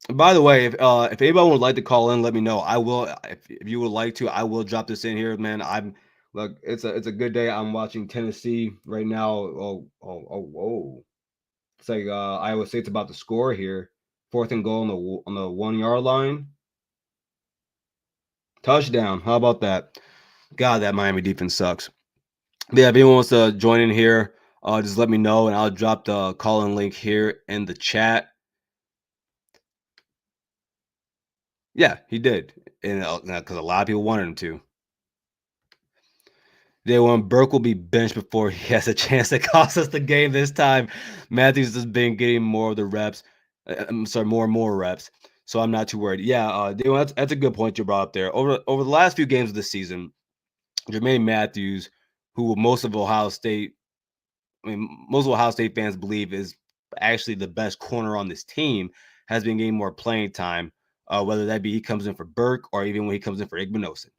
A: By the way, if anybody would like to call in, let me know. I will. If you would like to, I will drop this in here, man. Look. It's a good day. I'm watching Tennessee right now. Whoa! It's like Iowa State's about to score here. 4th and goal on the 1 yard line. Touchdown. How about that? God, that Miami defense sucks. But yeah, if anyone wants to join in here, just let me know, and I'll drop the call-in link here in the chat. Yeah, he did, and because a lot of people wanted him to. Day one, Burke will be benched before he has a chance to cost us the game this time. Matthews has been getting more of the reps. I'm sorry, more and more reps. So I'm not too worried. Yeah, day one, that's a good point you brought up there. Over the last few games of the season, Jermaine Matthews, who most of Ohio State fans believe is actually the best corner on this team, has been getting more playing time, whether that be he comes in for Burke or even when he comes in for Igbenogson.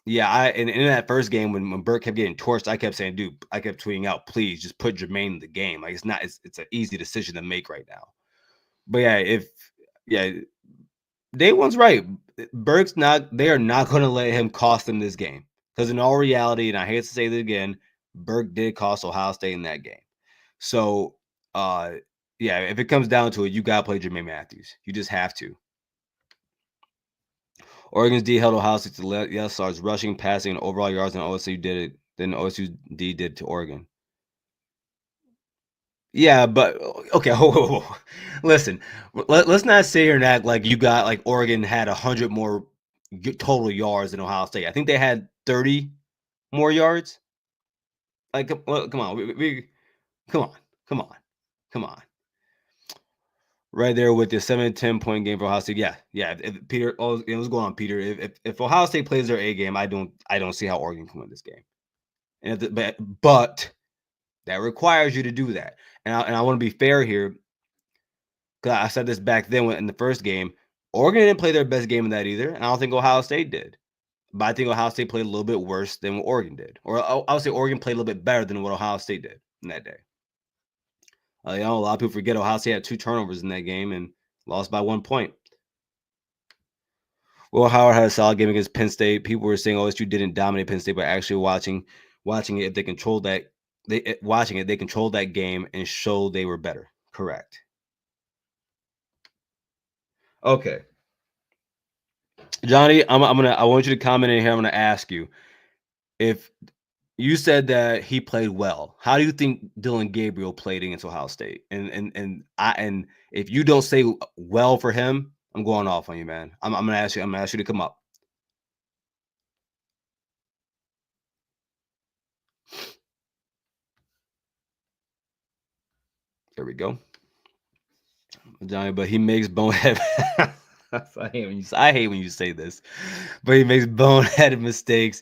A: Yeah, in that first game when Burke kept getting torched, I kept saying, dude, I kept tweeting out, please just put Jermaine in the game. Like, it's an easy decision to make right now. But yeah, day one's right. They are not going to let him cost them this game. Because in all reality, and I hate to say this again, Burke did cost Ohio State in that game. So, yeah, if it comes down to it, you got to play Jermaine Matthews. You just have to. Oregon's D held Ohio State to the stars rushing, passing, and overall yards, and OSU did it. Then OSU D did to Oregon. Yeah, but okay. Listen, let's not sit here and act like you got like Oregon had 100 more total yards than Ohio State. I think they had 30 more yards. Like, come on, come on. Right there with the 7-10 point game for Ohio State. Yeah. If Peter, it was going on, Peter. If Ohio State plays their A game, I don't see how Oregon can win this game. And but that requires you to do that. And I want to be fair here, because I said this back then in the first game. Oregon didn't play their best game in that either, and I don't think Ohio State did. But I think Ohio State played a little bit worse than what Oregon did, or I would say Oregon played a little bit better than what Ohio State did in that day. A lot of people forget Ohio State had 2 turnovers in that game and lost by 1 point. Will Howard had a solid game against Penn State. People were saying OSU didn't dominate Penn State, but actually watching it, if they controlled that, they controlled that game and showed they were better. Correct. Okay, Johnny, I want you to comment in here. I'm gonna ask you, if you said that he played well, how do you think Dylan Gabriel played against Ohio State? And if you don't say well for him, I'm going off on you, man. I'm gonna ask you. I'm gonna ask you to come up. There we go, Johnny. But he makes bonehead. I hate when you say this, but he makes boneheaded mistakes.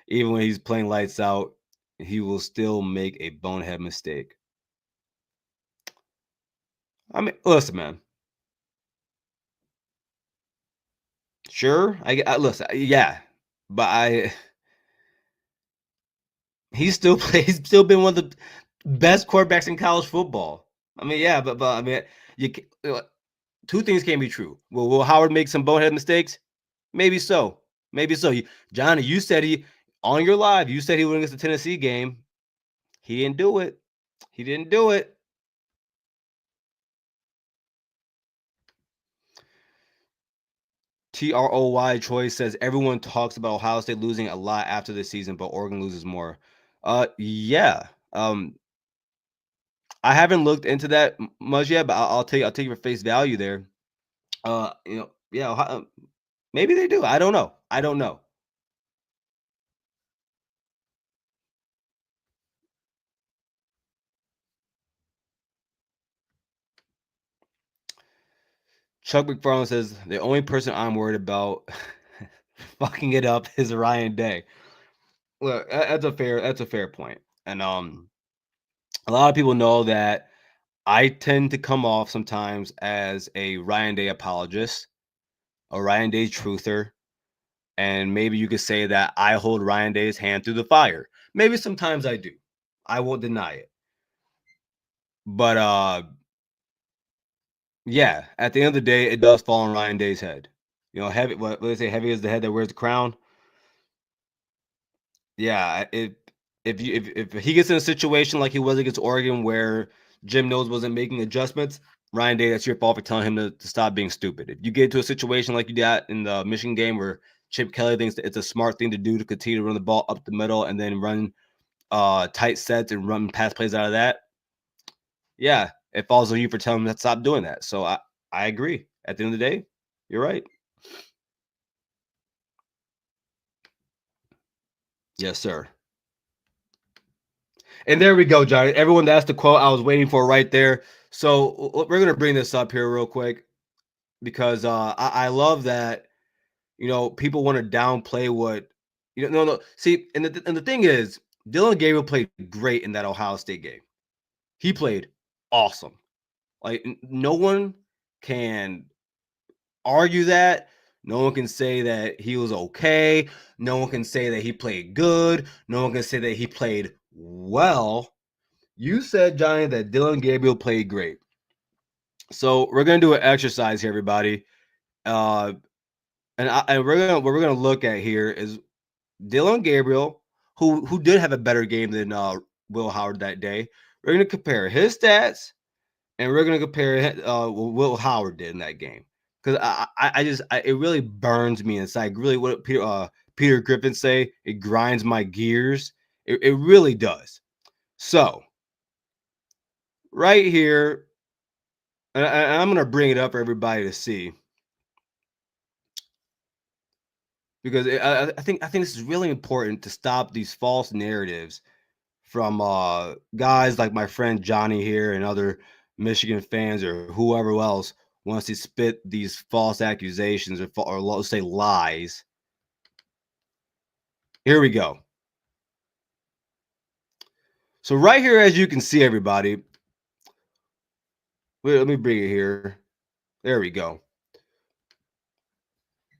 A: Even when he's playing lights out, he will still make a bonehead mistake. I mean, listen, man. Sure, I listen. Yeah, but he's still he's still been one of the best quarterbacks in college football. I mean, yeah, but I mean, you two things can be true. Will Howard make some bonehead mistakes? Maybe so. Maybe so. Johnny, you said he on your live. You said he went against the Tennessee game. He didn't do it. He didn't do it. TROY Troy says everyone talks about Ohio State losing a lot after this season, but Oregon loses more. Yeah. I haven't looked into that much yet, but I'll tell you, I'll take your face value there. Yeah, maybe they do. I don't know. I don't know. Chuck McFarland says the only person I'm worried about fucking it up is Ryan Day. Look, that's a fair point, and a lot of people know that I tend to come off sometimes as a Ryan Day apologist, a Ryan Day truther, and maybe you could say that I hold Ryan Day's hand through the fire. Maybe sometimes I do. I won't deny it. But yeah, at the end of the day, it does fall on Ryan Day's head. Heavy. What they say? Heavy is the head that wears the crown. Yeah, if he gets in a situation like he was against Oregon, where Jim Knowles wasn't making adjustments, Ryan Day, that's your fault for telling him to stop being stupid. If you get into a situation like you did in the Michigan game, where Chip Kelly thinks that it's a smart thing to do to continue to run the ball up the middle and then run tight sets and run pass plays out of that, yeah, it falls on you for telling him to stop doing that. So I agree. At the end of the day, you're right. Yes, sir. And there we go, Johnny. Everyone, that's the quote I was waiting for right there. So we're gonna bring this up here real quick, because I love that people want to downplay what no. See, and the thing is, Dylan Gabriel played great in that Ohio State game. He played awesome. Like, no one can argue that. No one can say that he was okay. No one can say that he played good. No one can say that he played well. You said, Johnny, that Dylan Gabriel played great. So we're gonna do an exercise here, everybody. Uh, and what we're gonna look at here is Dylan Gabriel, who did have a better game than Will Howard that day. We're gonna compare his stats, and we're gonna compare what Will Howard did in that game, because it really burns me inside. Really, what Peter Griffin say? It grinds my gears. It really does. So right here, and I'm gonna bring it up for everybody to see, because I think this is really important to stop these false narratives from guys like my friend Johnny here and other Michigan fans or whoever else wants to spit these false accusations, or let's say lies. Here we go. So right here, as you can see, everybody, wait, let me bring it here. There we go.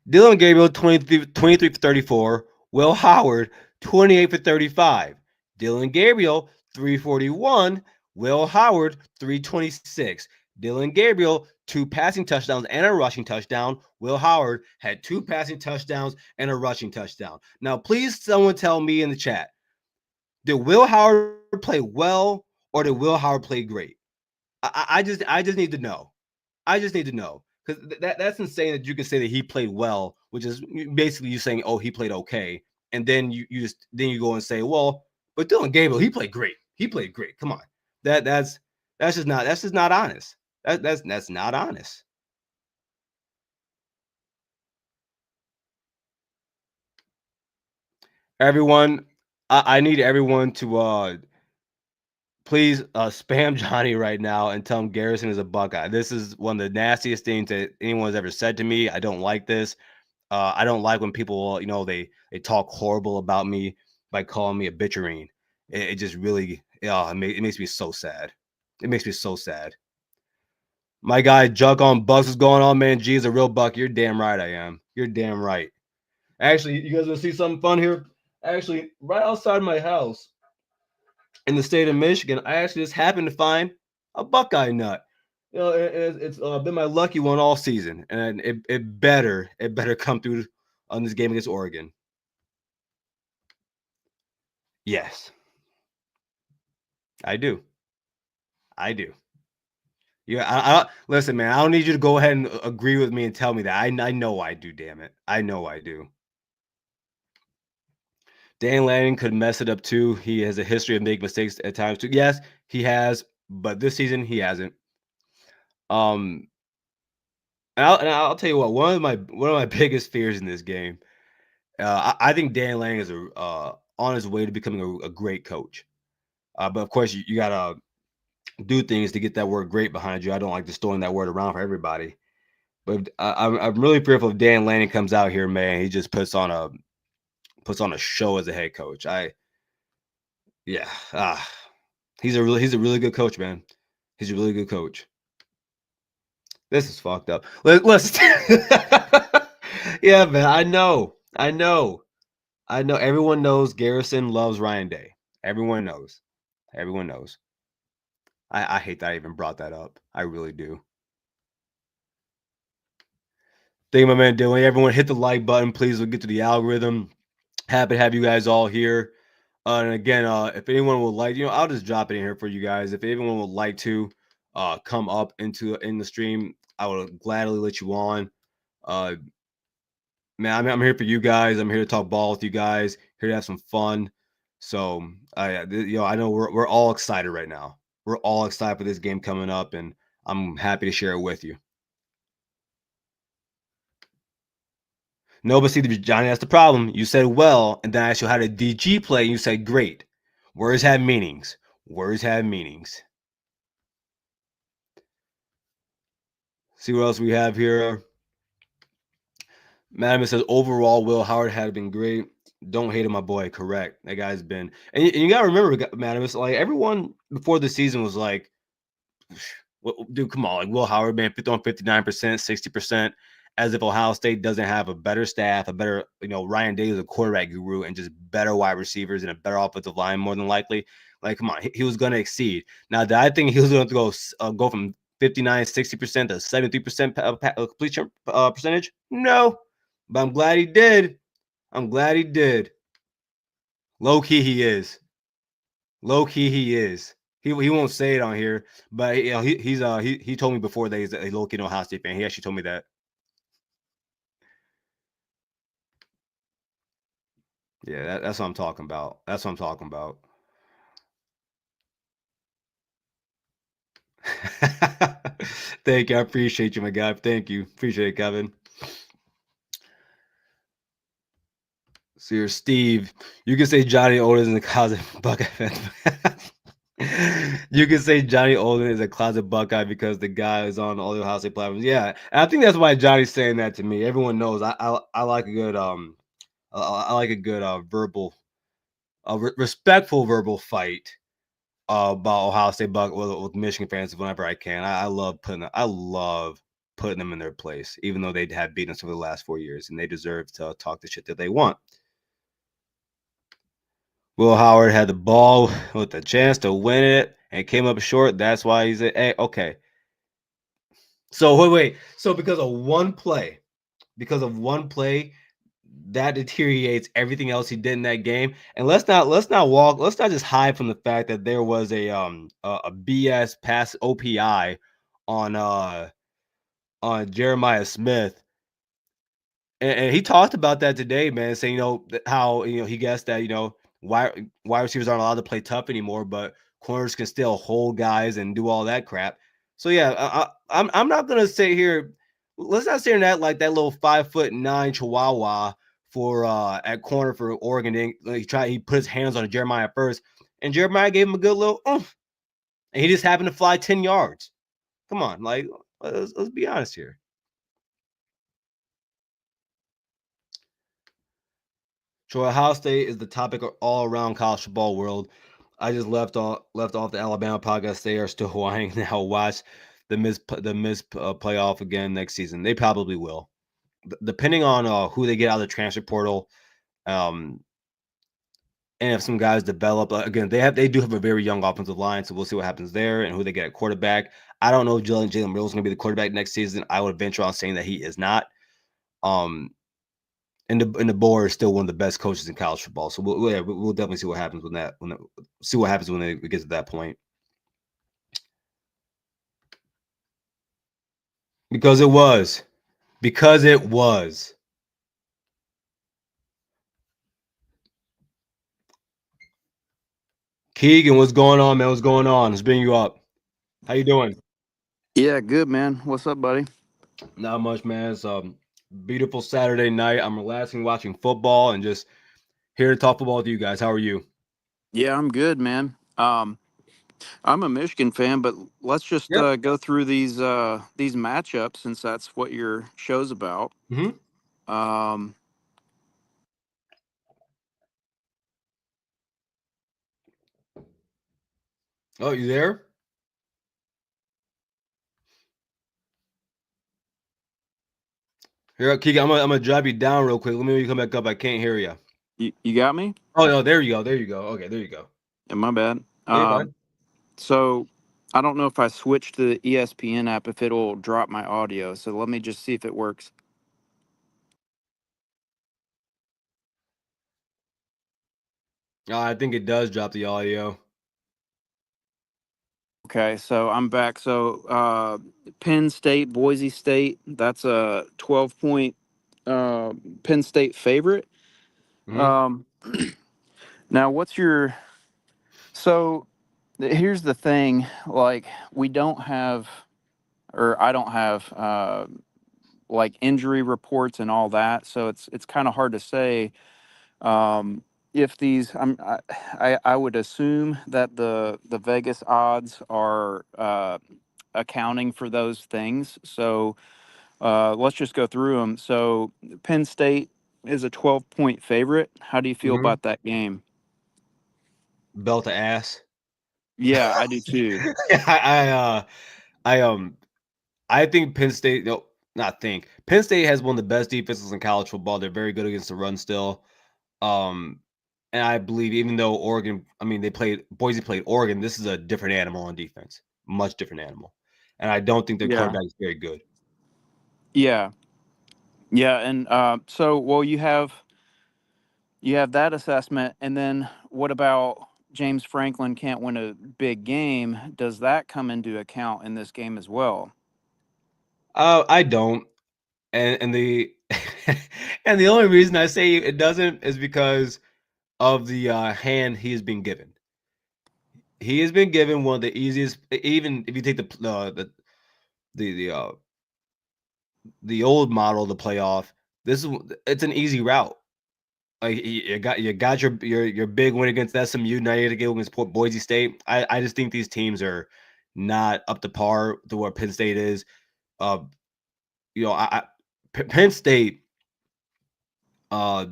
A: Dylan Gabriel, 23 for 34. Will Howard, 28 for 35. Dylan Gabriel, 341. Will Howard, 326. Dylan Gabriel, 2 passing touchdowns and a rushing touchdown. Will Howard had 2 passing touchdowns and a rushing touchdown. Now, please, someone tell me in the chat, did Will Howard play well or did Will Howard play great? I just need to know. I just need to know because that's insane that you can say that he played well, which is basically you saying, oh, he played okay, and then you go and say, well, but Dylan Gabriel, he played great. He played great. Come on, that's just not honest. That's not honest. Everyone, I need everyone to please spam Johnny right now and tell him Garrison is a Buckeye. This is one of the nastiest things that anyone's ever said to me. I don't like this. I don't like when people, they talk horrible about me by calling me a bitcherine. It just really, it makes me so sad. It makes me so sad. My guy, Jug on Bucks, what's going on, man? G is a real buck. You're damn right I am. You're damn right. Actually, you guys want to see something fun here? Actually, right outside my house in the state of Michigan, I actually just happened to find a Buckeye nut. It's been my lucky one all season, and it better come through on this game against Oregon. Yes, I do. I do. Yeah, listen, man. I don't need you to go ahead and agree with me and tell me that. I know I do. Damn it, I know I do. Dan Lanning could mess it up too. He has a history of making mistakes at times too. Yes, he has, but this season he hasn't. Um, and I'll tell you what. One of my biggest fears in this game. I think Dan Lanning is on his way to becoming a great coach. But of course, you gotta do things to get that word great behind you. I don't like just throwing that word around for everybody. But I'm really fearful if Dan Lanning comes out here, man. He just puts on a show as a head coach. Yeah, he's a really good coach, man. He's a really good coach. This is fucked up. Let's yeah, man. I know. Everyone knows Garrison loves Ryan Day. Everyone knows. Everyone knows. I hate that I even brought that up. I really do. Thank you, my man Dylan. Everyone hit the like button, please. We'll get to the algorithm. Happy to have you guys all here. And again, if anyone would like, I'll just drop it in here for you guys. If anyone would like to come up in the stream, I would gladly let you on. Uh, man, I'm here for you guys. I'm here to talk ball with you guys. Here to have some fun. So, I know we're all excited right now. We're all excited for this game coming up, and I'm happy to share it with you. No, but see, Johnny, that's the problem. You said well, and then I asked you how did DG play, and you said great. Words have meanings. Words have meanings. See what else we have here. Madam says overall, Will Howard had been great. Don't hate him, my boy. Correct. That guy's been, and you got to remember, Madam, it's like everyone before the season was like, dude, come on, like Will Howard, man, 59%, 60%, as if Ohio State doesn't have a better staff, a better, Ryan Day is a quarterback guru and just better wide receivers and a better offensive line, more than likely. Like, come on, he was going to exceed. Now, did I think he was going to go from 59, 60% to 73% completion percentage? No, but I'm glad he did. I'm glad he did. Low key, he is. Low key, he is. He won't say it on here, but he told me before that he's a low key Ohio State fan. He actually told me that. Yeah, that's what I'm talking about. That's what I'm talking about. Thank you. I appreciate you, my guy. Thank you. Appreciate it, Kevin. So you're Steve. You can say Johnny Odin is a closet Buckeye fan. You can say Johnny Odin is a closet Buckeye because the guy is on all the Ohio State platforms. Yeah, and I think that's why Johnny's saying that to me. Everyone knows I like a good I like a good respectful verbal fight. about Ohio State buck with Michigan fans whenever I can. I love putting them in their place, even though they have beaten us over the last 4 years, and they deserve to talk the shit that they want. Will Howard had the ball with a chance to win it and came up short. That's why he's a hey, okay. So wait. So because of one play, that deteriorates everything else he did in that game. And let's not just hide from the fact that there was a BS pass OPI on Jeremiah Smith. And he talked about that today, man, saying, how, he guessed that, wide receivers aren't allowed to play tough anymore, but corners can still hold guys and do all that crap. So yeah, I'm not gonna sit here. Let's not sit here and act like that little 5'9" Chihuahua for at corner for Oregon. He put his hands on Jeremiah first, and Jeremiah gave him a good little oomph, and he just happened to fly 10 yards. Come on, like let's be honest here. So Ohio State is the topic of all around college football world. I just left off the Alabama podcast. They are still wanting now watch the Miss playoff again next season. They probably will, depending on who they get out of the transfer portal, and if some guys develop. Again, they do have a very young offensive line, so we'll see what happens there and who they get at quarterback. I don't know if Jalen Mills is going to be the quarterback next season. I would venture on saying that he is not. And the Boer is still one of the best coaches in college football. So we'll definitely see what happens when they get to that point. Because it was. Keegan, what's going on, man? What's going on? Let's bring you up. How you doing?
B: Yeah, good, man. What's up, buddy?
A: Not much, man. It's beautiful Saturday night. I'm relaxing, watching football, and just here to talk football with you guys. How are you?
B: Yeah, I'm good, man. I'm a Michigan fan, but let's just
A: Yep.
B: go through these matchups since that's what your show's about.
A: Mm-hmm.
B: Um,
A: Oh, you there? Here, Keegan, I'm gonna drive you down real quick. Let me come back up. I can't hear you.
B: you got me?
A: Oh no, there you go. There you go. Okay, there you go.
B: Yeah, my bad.
A: Yeah, you're fine.
B: So I don't know if I switch to the ESPN app if it'll drop my audio. So let me just see if it works.
A: I think it does drop the audio.
B: Okay, so I'm back. So Penn State, Boise State. That's a 12-point Penn State favorite.
A: Mm-hmm.
B: Um, Now, so here's the thing, like we don't have, or I don't have, like injury reports and all that, so it's kind of hard to say if these. I would assume that the Vegas odds are accounting for those things. So let's just go through them. So Penn State is a 12-point favorite. How do you feel
A: Mm-hmm.
B: about that game?
A: Belt to ass.
B: Yeah, I do too.
A: I I I think Penn State. No, not think. Penn State has one of the best defenses in college football. They're very good against the run still. Um, and I believe even though Oregon, I mean, Boise played Oregon. This is a different animal on defense, much different animal. And I don't think their
B: Yeah.
A: quarterback is very good.
B: Yeah, yeah, and so well, you have that assessment, and then what about James Franklin can't win a big game? Does that come into account in this game as well?
A: I don't. And the and the only reason I say it doesn't is because of the hand he has been given. He has been given one of the easiest. Even if you take the the old model to play off, it's an easy route. Like you got your big win against SMU. Now you got to get against Boise State. I just think these teams are not up to par to what Penn State is. Uh, Penn State. Uh,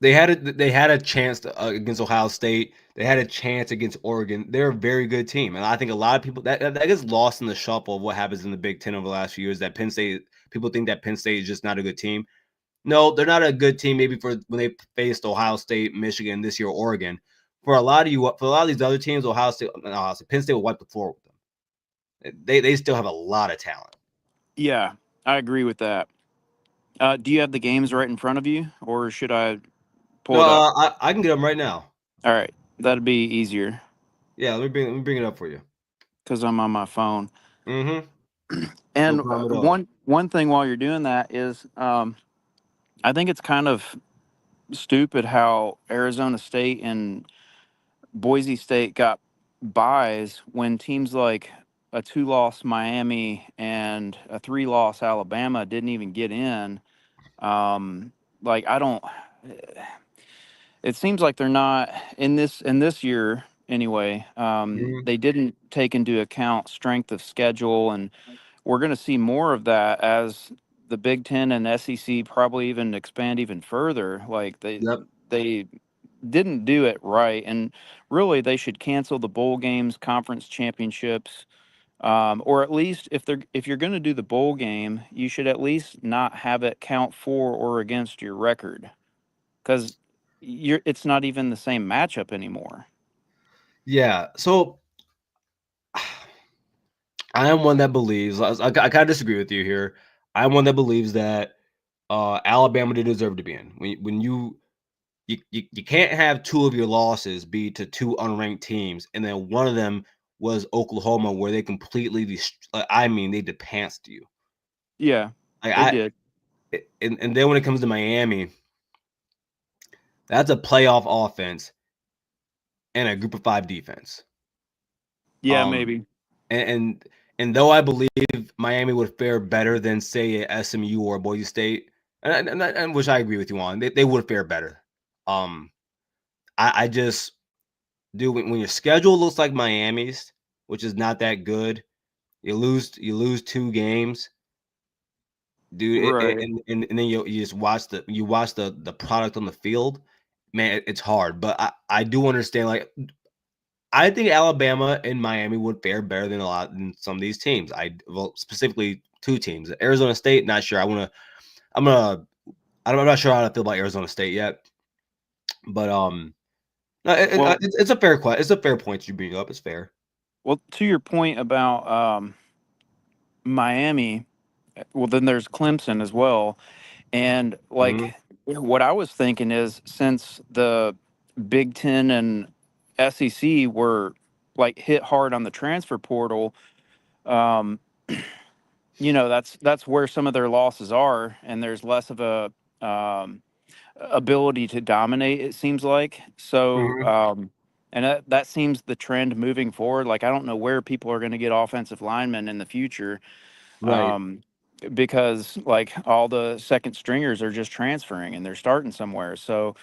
A: they had a chance against Ohio State. They had a chance against Oregon. They're a very good team, and I think a lot of people that gets lost in the shuffle of what happens in the Big Ten over the last few years. That Penn State people think that Penn State is just not a good team. No, they're not a good team. Maybe for when they faced Ohio State, Michigan this year, Oregon. For a lot of these other teams, Penn State will wipe the floor with them. They still have a lot of talent.
B: Yeah, I agree with that. Do you have the games right in front of you, or should I pull
A: No,
B: it up?
A: I can get them right now.
B: All right, that'd be easier
A: Yeah, let me bring it up for you.
B: because I'm on my phone.
A: Mm-hmm. No
B: And
A: problem at all.
B: one thing while you're doing that is, I think it's kind of stupid how Arizona State and Boise State got buys when teams like a two-loss Miami and a three-loss Alabama didn't even get in. Like I don't. It seems like they're not in this year anyway.
A: Mhm.
B: They didn't take into account strength of schedule, and we're going to see more of that as the Big Ten and SEC probably even expand even further. Like
A: Yep.
B: they didn't do it right, and really they should cancel the bowl games, conference championships, or at least if you're going to do the bowl game, you should at least not have it count for or against your record because it's not even the same matchup anymore.
A: Yeah. So I am one that believes. I kind of disagree with you here. I'm one that believes that Alabama did deserve to be in. When you can't have two of your losses be to two unranked teams, and then one of them was Oklahoma, where they completely, I mean, they did pants to you.
B: Yeah,
A: Like
B: they did.
A: and then when it comes to Miami, that's a playoff offense and a Group of Five defense.
B: Yeah,
A: Um,
B: maybe.
A: and and though I believe Miami would fare better than say a SMU or a Boise State, and which I agree with you on, they would fare better. Um, I just do when your schedule looks like Miami's, which is not that good. You lose two games, dude,
B: Right.
A: and then you just watch the product on the field. Man, it's hard, but I do understand. Like I think Alabama and Miami would fare better than some of these teams. Well, specifically two teams. Arizona State, not sure. I'm gonna I'm not sure how to feel about Arizona State yet, but no,
B: Well,
A: it's a fair question. It's a fair point you bring up. It's fair.
B: to your point about Miami, well, then there's Clemson as well. And like
A: Mhm,
B: what I was thinking is since the Big Ten and SEC were like hit hard on the transfer portal, um, that's where some of their losses are, and there's less of a ability to dominate. It seems like so.
A: mhm,
B: And that seems the trend moving forward. Like I don't know where people are going to get offensive linemen in the future,
A: right.
B: um, because like all the second stringers are just transferring and they're starting somewhere. So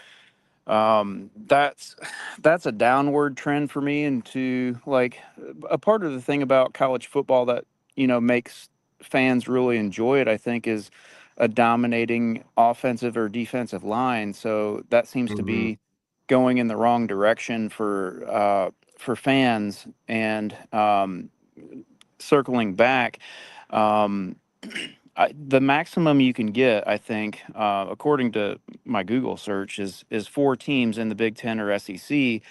B: that's a downward trend for me. And to like a part of the thing about college football that makes fans really enjoy it, I think, is a dominating offensive or defensive line. So that seems to
A: Mhm,
B: be going in the wrong direction for fans. And circling back, um, the maximum you can get, I think, according to my Google search, is four teams in the Big Ten or SEC.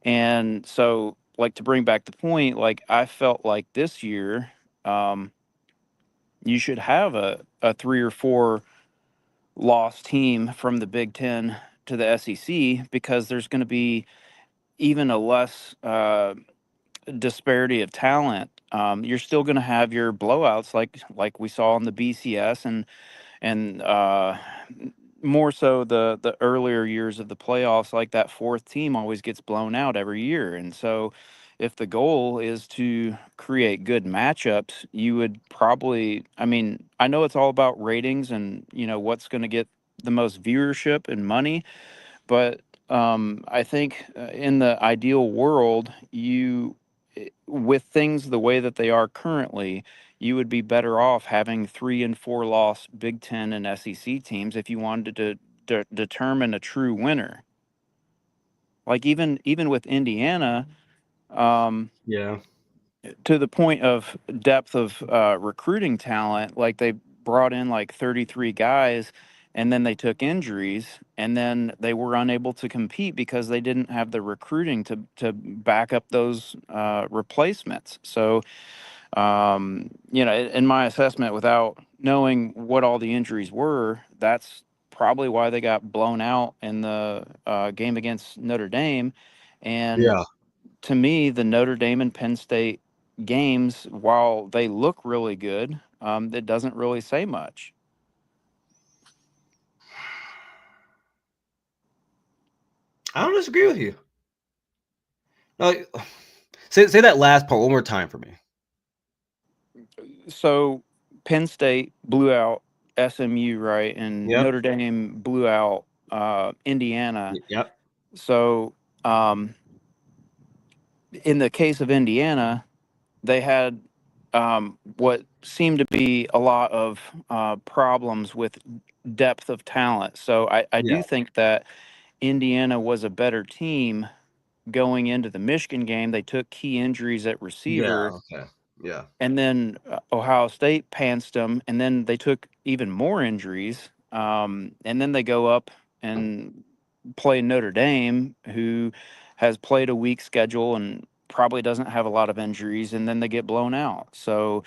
B: And so, like to bring back the point, like I felt like this year, um, you should have a three or four loss team from the Big Ten to the SEC because there's going to be even a less disparity of talent. You're still going to have your blowouts like we saw in the BCS and more so the earlier years of the playoffs, like that fourth team always gets blown out every year. And so if the goal is to create good matchups, you would probably, I mean, I know it's all about ratings and what's going to get the most viewership and money, but I think in the ideal world, with things the way that they are currently, you would be better off having 3 and 4 loss Big Ten and SEC teams if you wanted to determine a true winner. Like even with Indiana, um,
A: Yeah.
B: to the point of depth of recruiting talent, like they brought in like 33 guys, and then they took injuries, and then they were unable to compete because they didn't have the recruiting to back up those replacements. So, in my assessment, without knowing what all the injuries were, that's probably why they got blown out in the game against Notre Dame. And
A: Yeah.
B: to me, the Notre Dame and Penn State games, while they look really good, it doesn't really say much.
A: I don't disagree with you. Like, say that last part one more time for me.
B: So Penn State blew out SMU, right, and
A: Yep.
B: Notre Dame blew out Indiana.
A: Yep.
B: So um, in the case of Indiana, they had what seemed to be a lot of problems with depth of talent. So I
A: Yeah.
B: do think that Indiana was a better team going into the Michigan game. They took key injuries at
A: Yeah.
B: receiver,
A: Okay. Yeah.
B: and then Ohio State pantsed them, and then they took even more injuries, and then they go up and play Notre Dame, who has played a weak schedule and probably doesn't have a lot of injuries, and then they get blown out. So,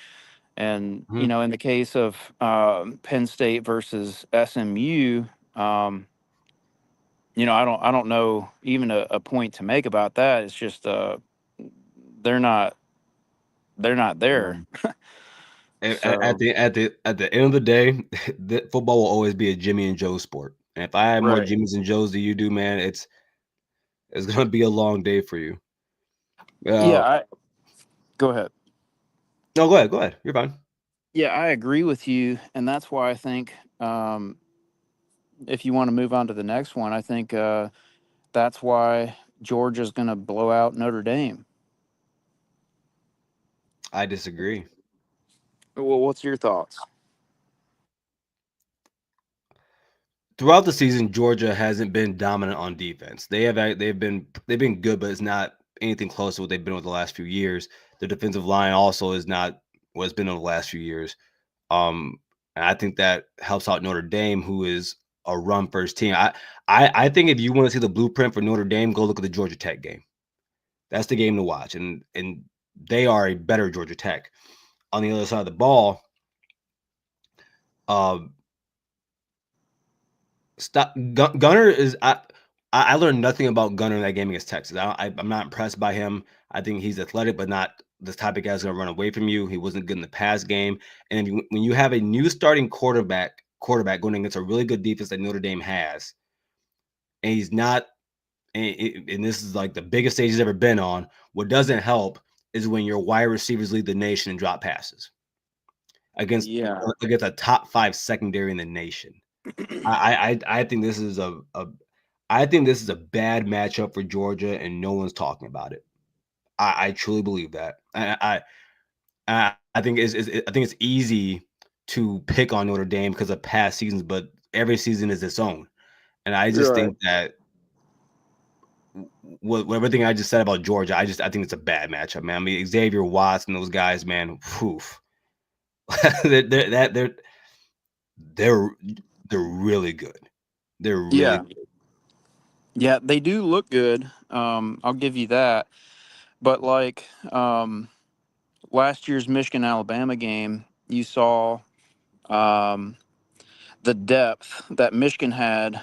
B: and
A: Mhm.
B: in the case of Penn State versus SMU, um, I don't know even a point to make about that. It's just they're not they're not there.
A: Um, at
B: So
A: the end of the day, the football will always be a Jimmy and Joe sport. And if I have more
B: right.
A: Jimmys and Joes than you do, man, it's gonna be a long day for you.
B: Yeah,
A: Uh,
B: go ahead.
A: no, go ahead. Go ahead. You're fine.
B: Yeah, I agree with you, and that's why I think if you want to move on to the next one, I think that's why Georgia's going to blow out Notre Dame.
A: I disagree.
B: Well, what's your thoughts?
A: Throughout the season, Georgia hasn't been dominant on defense. They've been good, but it's not anything close to what they've been over the last few years. The defensive line also is not what it's been over the last few years. And I think that helps out Notre Dame, who is a run first team. I think if you want to see the blueprint for Notre Dame, go look at the Georgia Tech game. That's the game to watch, and they are a better Georgia Tech. On the other side of the ball, um, Gunner is I learned nothing about Gunner in that game against Texas. I'm not impressed by him. I think he's athletic, but not the type of guy that's going to run away from you. He wasn't good in the pass game. And when you have a new starting quarterback going against a really good defense that Notre Dame has, and he's not, and this is like the biggest stage he's ever been on. What doesn't help is when your wide receivers lead the nation and drop passes against
B: Yeah,
A: against a top 5 secondary in the nation. I think this is I think this is a bad matchup for Georgia, and no one's talking about it. I truly believe that. I think I think it's easy to pick on Notre Dame because of past seasons, but every season is its own. And I just
B: right.
A: think that what everything I just said about Georgia, I think it's a bad matchup, man. I mean, Xavier Watts and those guys, man, whew, they're they're they're really good. They're really
B: Yeah, yeah, they do look good. I'll give you that. But like last year's Michigan Alabama game, you saw um, the depth that Michigan had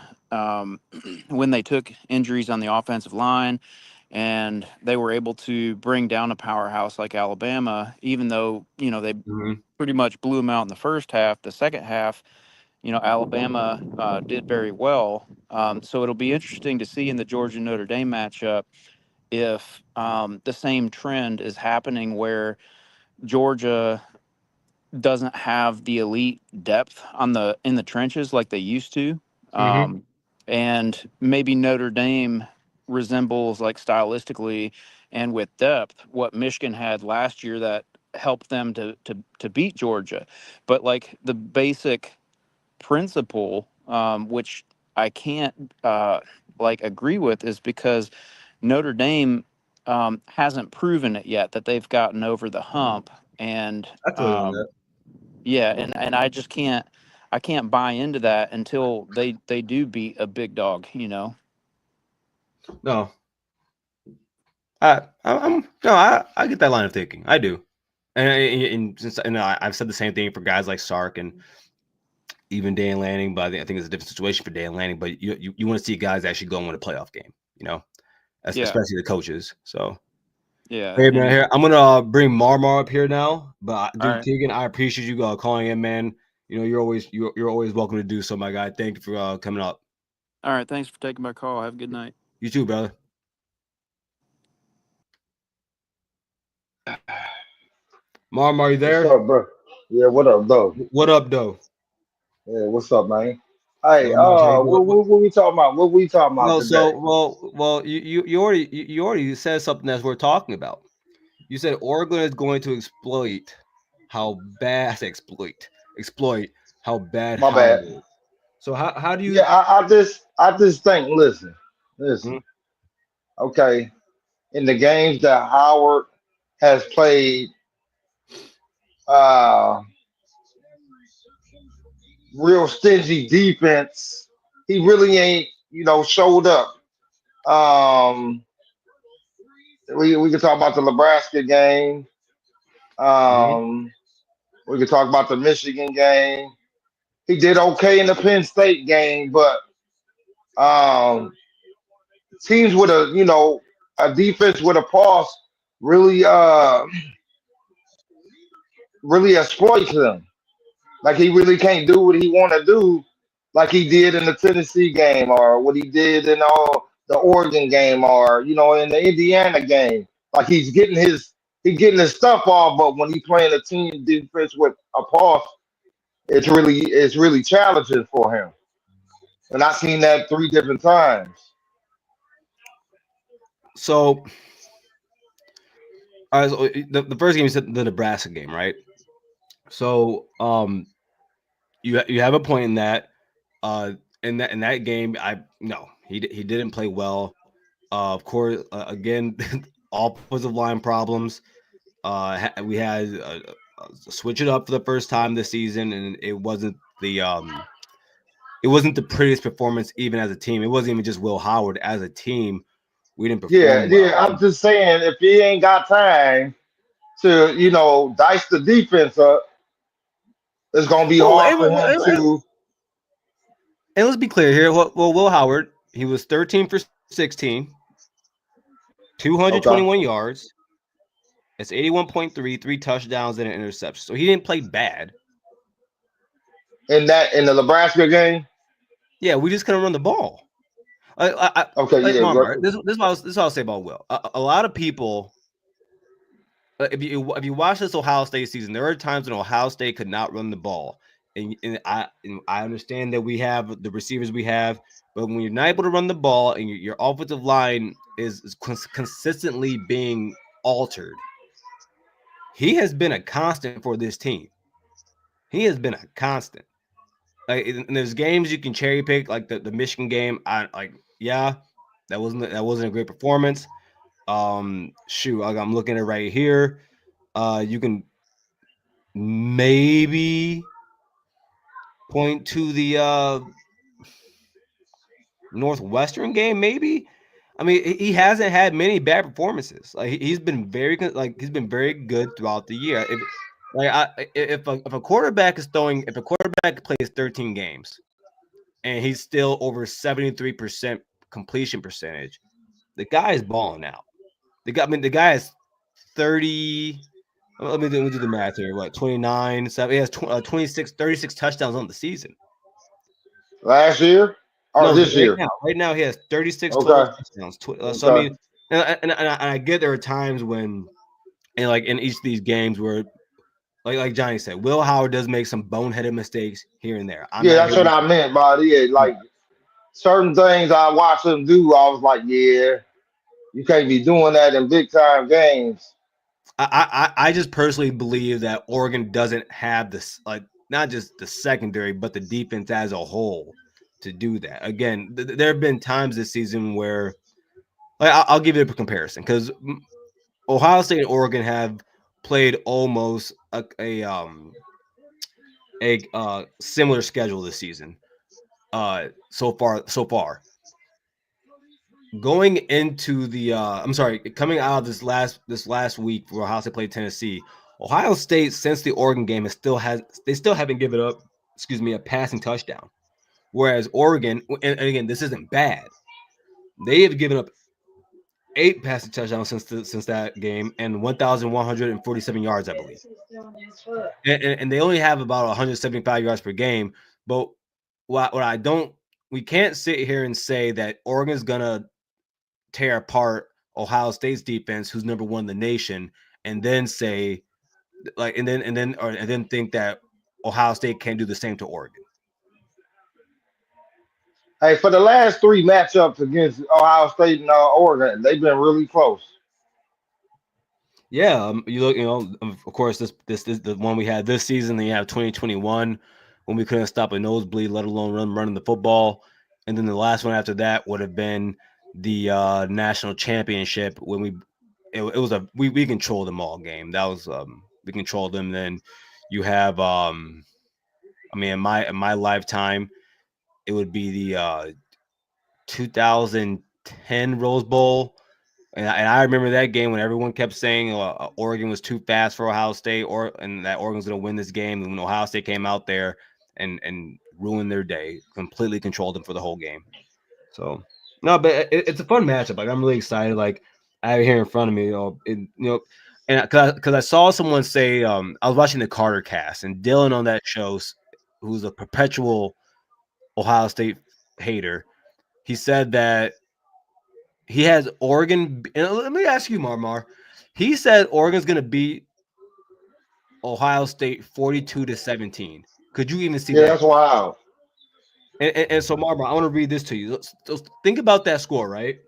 B: when they took injuries on the offensive line, and they were able to bring down a powerhouse like Alabama, even though they
A: Mhm.
B: pretty much blew them out in the first half. The second half, Alabama did very well. So it'll be interesting to see in the Georgia Notre Dame matchup if the same trend is happening where Georgia doesn't have the elite depth on the in the trenches like they used to,
A: Mhm.
B: um, and maybe Notre Dame resembles like stylistically and with depth what Michigan had last year that helped them to beat Georgia, but like the basic principle, which I can't like agree with is because Notre Dame hasn't proven it yet that they've gotten over the hump, and
A: I feel you on that.
B: yeah, and I can't buy into that until they do beat a big dog, you know.
A: No, I'm no, I get that line of thinking. I do, and I've said the same thing for guys like Sark and even Dan Lanning, but I think it's a different situation for Dan Lanning. But you want to see guys actually go and win a playoff game, you know,
B: Yeah,
A: especially the coaches. So
B: yeah,
A: hey man,
B: and
A: here I'm gonna bring Marmar up here now. But
B: all
A: dude,
B: right,
A: Keegan, I appreciate you calling in, man. You know, you're always welcome to do so, my guy. Thank you for coming up.
B: all right. Thanks for taking my call. Have a good night.
A: You too, brother. Marmar, you
C: What's
A: there?
C: up, bro? Yeah, what up, though?
A: What up, though?
C: Yeah, what's up, man? Hey,
A: Not much. How you doing?
C: what we talking about? What we talking about
A: No,
C: today?
A: so you already said something that's worth talking about. You said Oregon is going to how bad exploit how bad
C: My bad.
A: Howard is. So how do
C: Yeah,
A: you
C: I just think. Listen.
A: Mhm,
C: Okay, in the games that Howard has played, uh, real stingy defense. He really ain't, showed up. Um, we can talk about the Nebraska game.
A: mhm.
C: Um, we can talk about the Michigan game. He did okay in the Penn State game, but um, teams with a defense with a pulse really really exploits him. Like he really can't do what he want to do, like he did in the Tennessee game or what he did in all the Oregon game or in the Indiana game. Like he's getting his stuff off, but when he playing a team defense with a pulse, it's really challenging for him. And I've seen that three different times.
A: So, all right, so the first game you said the Nebraska game, right? So you have a point in that. Uh, in that game, I no, he didn't play well. Of course, again, offensive line problems. We had switch it up for the first time this season, and it wasn't the prettiest performance even as a team. It wasn't even just Will Howard as a team. We didn't
C: Yeah,
A: perform
C: yeah.
A: well.
C: I'm just saying, if he ain't got time to, dice the defense up, it's gonna be
A: Well,
C: hard for him to.
A: and let's be clear here. Well, Will Howard, he was 13 for 16,
C: Okay.
A: 221 yards. It's 81.3, three touchdowns and an interception. So he didn't play bad.
C: In the Nebraska game.
A: Yeah, we just couldn't run the ball. I
C: Okay,
A: like
C: yeah.
A: Marmar. This is what I'll say about Will. A lot of people, if you watch this Ohio State season, there are times when Ohio State could not run the ball, and I understand that we have the receivers we have, but when you're not able to run the ball and your offensive line is consistently being altered, he has been a constant for this team. He has been a constant. Like, and there's games you can cherry pick, like the Michigan game. I like, yeah, that wasn't a great performance. Shoot, I'm looking at it right here. You can maybe point to the Northwestern game, maybe. I mean, he hasn't had many bad performances. Like he's been he's been very good throughout the year. If a quarterback if a quarterback plays 13 games and he's still over 73% completion percentage, the guy is balling out. The guy is 30. Let me do the math here. What 29? So he has 26, 36 touchdowns on the season.
C: Last year or
A: No,
C: this year?
A: right now he has 36 total
C: Okay.
A: touchdowns. So I
C: Okay.
A: mean, and I get there are times when, and like in each of these games where, like Johnny said, Will Howard does make some boneheaded mistakes here and there. I'm
C: Yeah,
A: not
C: that's
A: here
C: what
A: to
C: I meant by it. Yeah,
A: yeah.
C: like certain things I watched him do, I was like, yeah, you can't be doing that in big time games.
A: I just personally believe that Oregon doesn't have this, like, not just the secondary, but the defense as a whole to do that. Again, there have been times this season where, like, I'll give you a comparison because Ohio State and Oregon have played almost a similar schedule this season. So far. Going into the coming out of this last week where Ohio State played Tennessee, Ohio State since the Oregon game still haven't given up, a passing touchdown. Whereas Oregon, and again, this isn't bad. They have given up 8 passing touchdowns since that game and 1,147 yards, I believe. And they only have about 175 yards per game. But we can't sit here and say that Oregon's gonna tear apart Ohio State's defense, who's number 1 in the nation, and then say and then think that Ohio State can't do the same to Oregon.
C: Hey, for the last 3 matchups against Ohio State and Oregon, they've been really close.
A: Yeah, you look, of course, this is the one we had this season. Then you have 2021 when we couldn't stop a nosebleed, let alone running the football. And then the last one after that would have been the national championship when we controlled them all game. That was we controlled them. Then you have in my lifetime, it would be the 2010 Rose Bowl. And I remember that game when everyone kept saying Oregon was too fast for Ohio State, and that Oregon's going to win this game. And when Ohio State came out there and ruined their day, completely controlled them for the whole game. So no, but it's a fun matchup. Like, I'm really excited. Like, I have it here in front of me, and because I saw someone say, I was watching the Carter cast, and Dylan on that show, who's a perpetual Ohio State hater, he said that he has Oregon. And let me ask you, Marmar. He said Oregon's going to beat Ohio State 42-17. Could you even see that?
C: Yeah, that's wild.
A: And so, Marmar, I want to read this to you. So think about that score, right?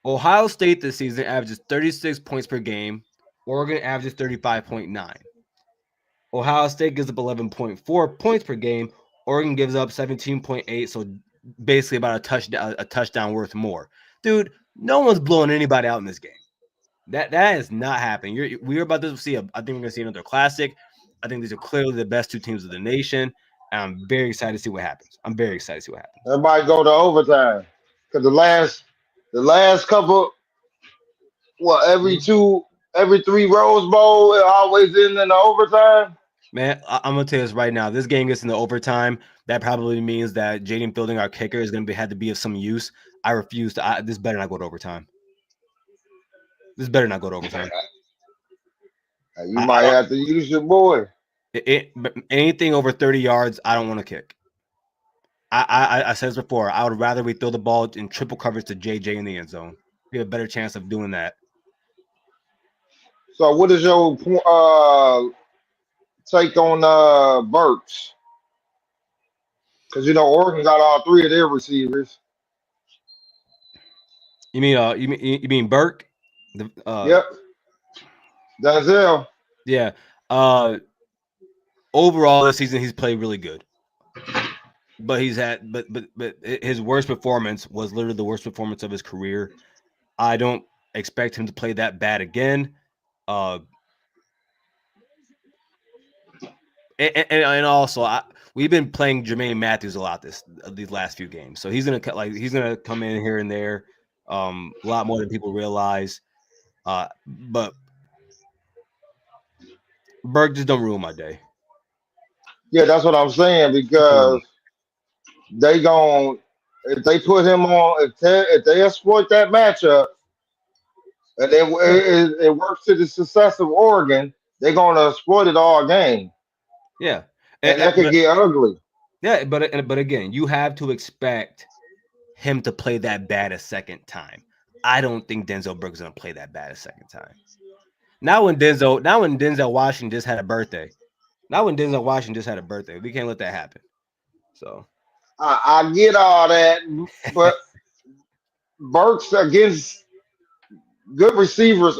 A: Ohio State this season averages 36 points per game. Oregon averages 35.9. Ohio State gives up 11.4 points per game. Oregon gives up 17.8. So basically about a touchdown worth more. Dude, no one's blowing anybody out in this game. That is not happening. We're about to see I think we're going to see another classic. I think these are clearly the best 2 teams of the nation. And I'm very excited to see what happens.
C: Everybody go to overtime because the last couple, every 3 Rose Bowl, it always ends in the overtime.
A: Man, I'm gonna tell you this right now. This game gets into overtime. That probably means that Jaden Fielding, our kicker, is gonna have to be of some use. I refuse to. This better not go to overtime.
C: You might have to use your boy.
A: Anything over 30 yards, I don't want to kick. I said this before. I would rather we throw the ball in triple coverage to JJ in the end zone. We have a better chance of doing that.
C: So, what is your take on Burks? Because Oregon got all 3 of their receivers.
A: You mean Burke?
C: Yep. Denzel.
A: Yeah. Overall this season he's played really good. But his worst performance was literally the worst performance of his career. I don't expect him to play that bad again. And also we've been playing Jermaine Matthews a lot these last few games. So he's gonna come in here and there a lot more than people realize. But Berg, just don't ruin my day.
C: Yeah, that's what I'm saying, because if they put him on, if they exploit that matchup and it works to the success of Oregon, they're gonna exploit it all game.
A: Yeah,
C: and that could get ugly.
A: Yeah, but again, you have to expect him to play that bad a second time. I don't think Denzel Burke's gonna play that bad a second time. Now when Denzel Washington just had a birthday. We can't let that happen. So
C: I get all that, but Burks against good receivers,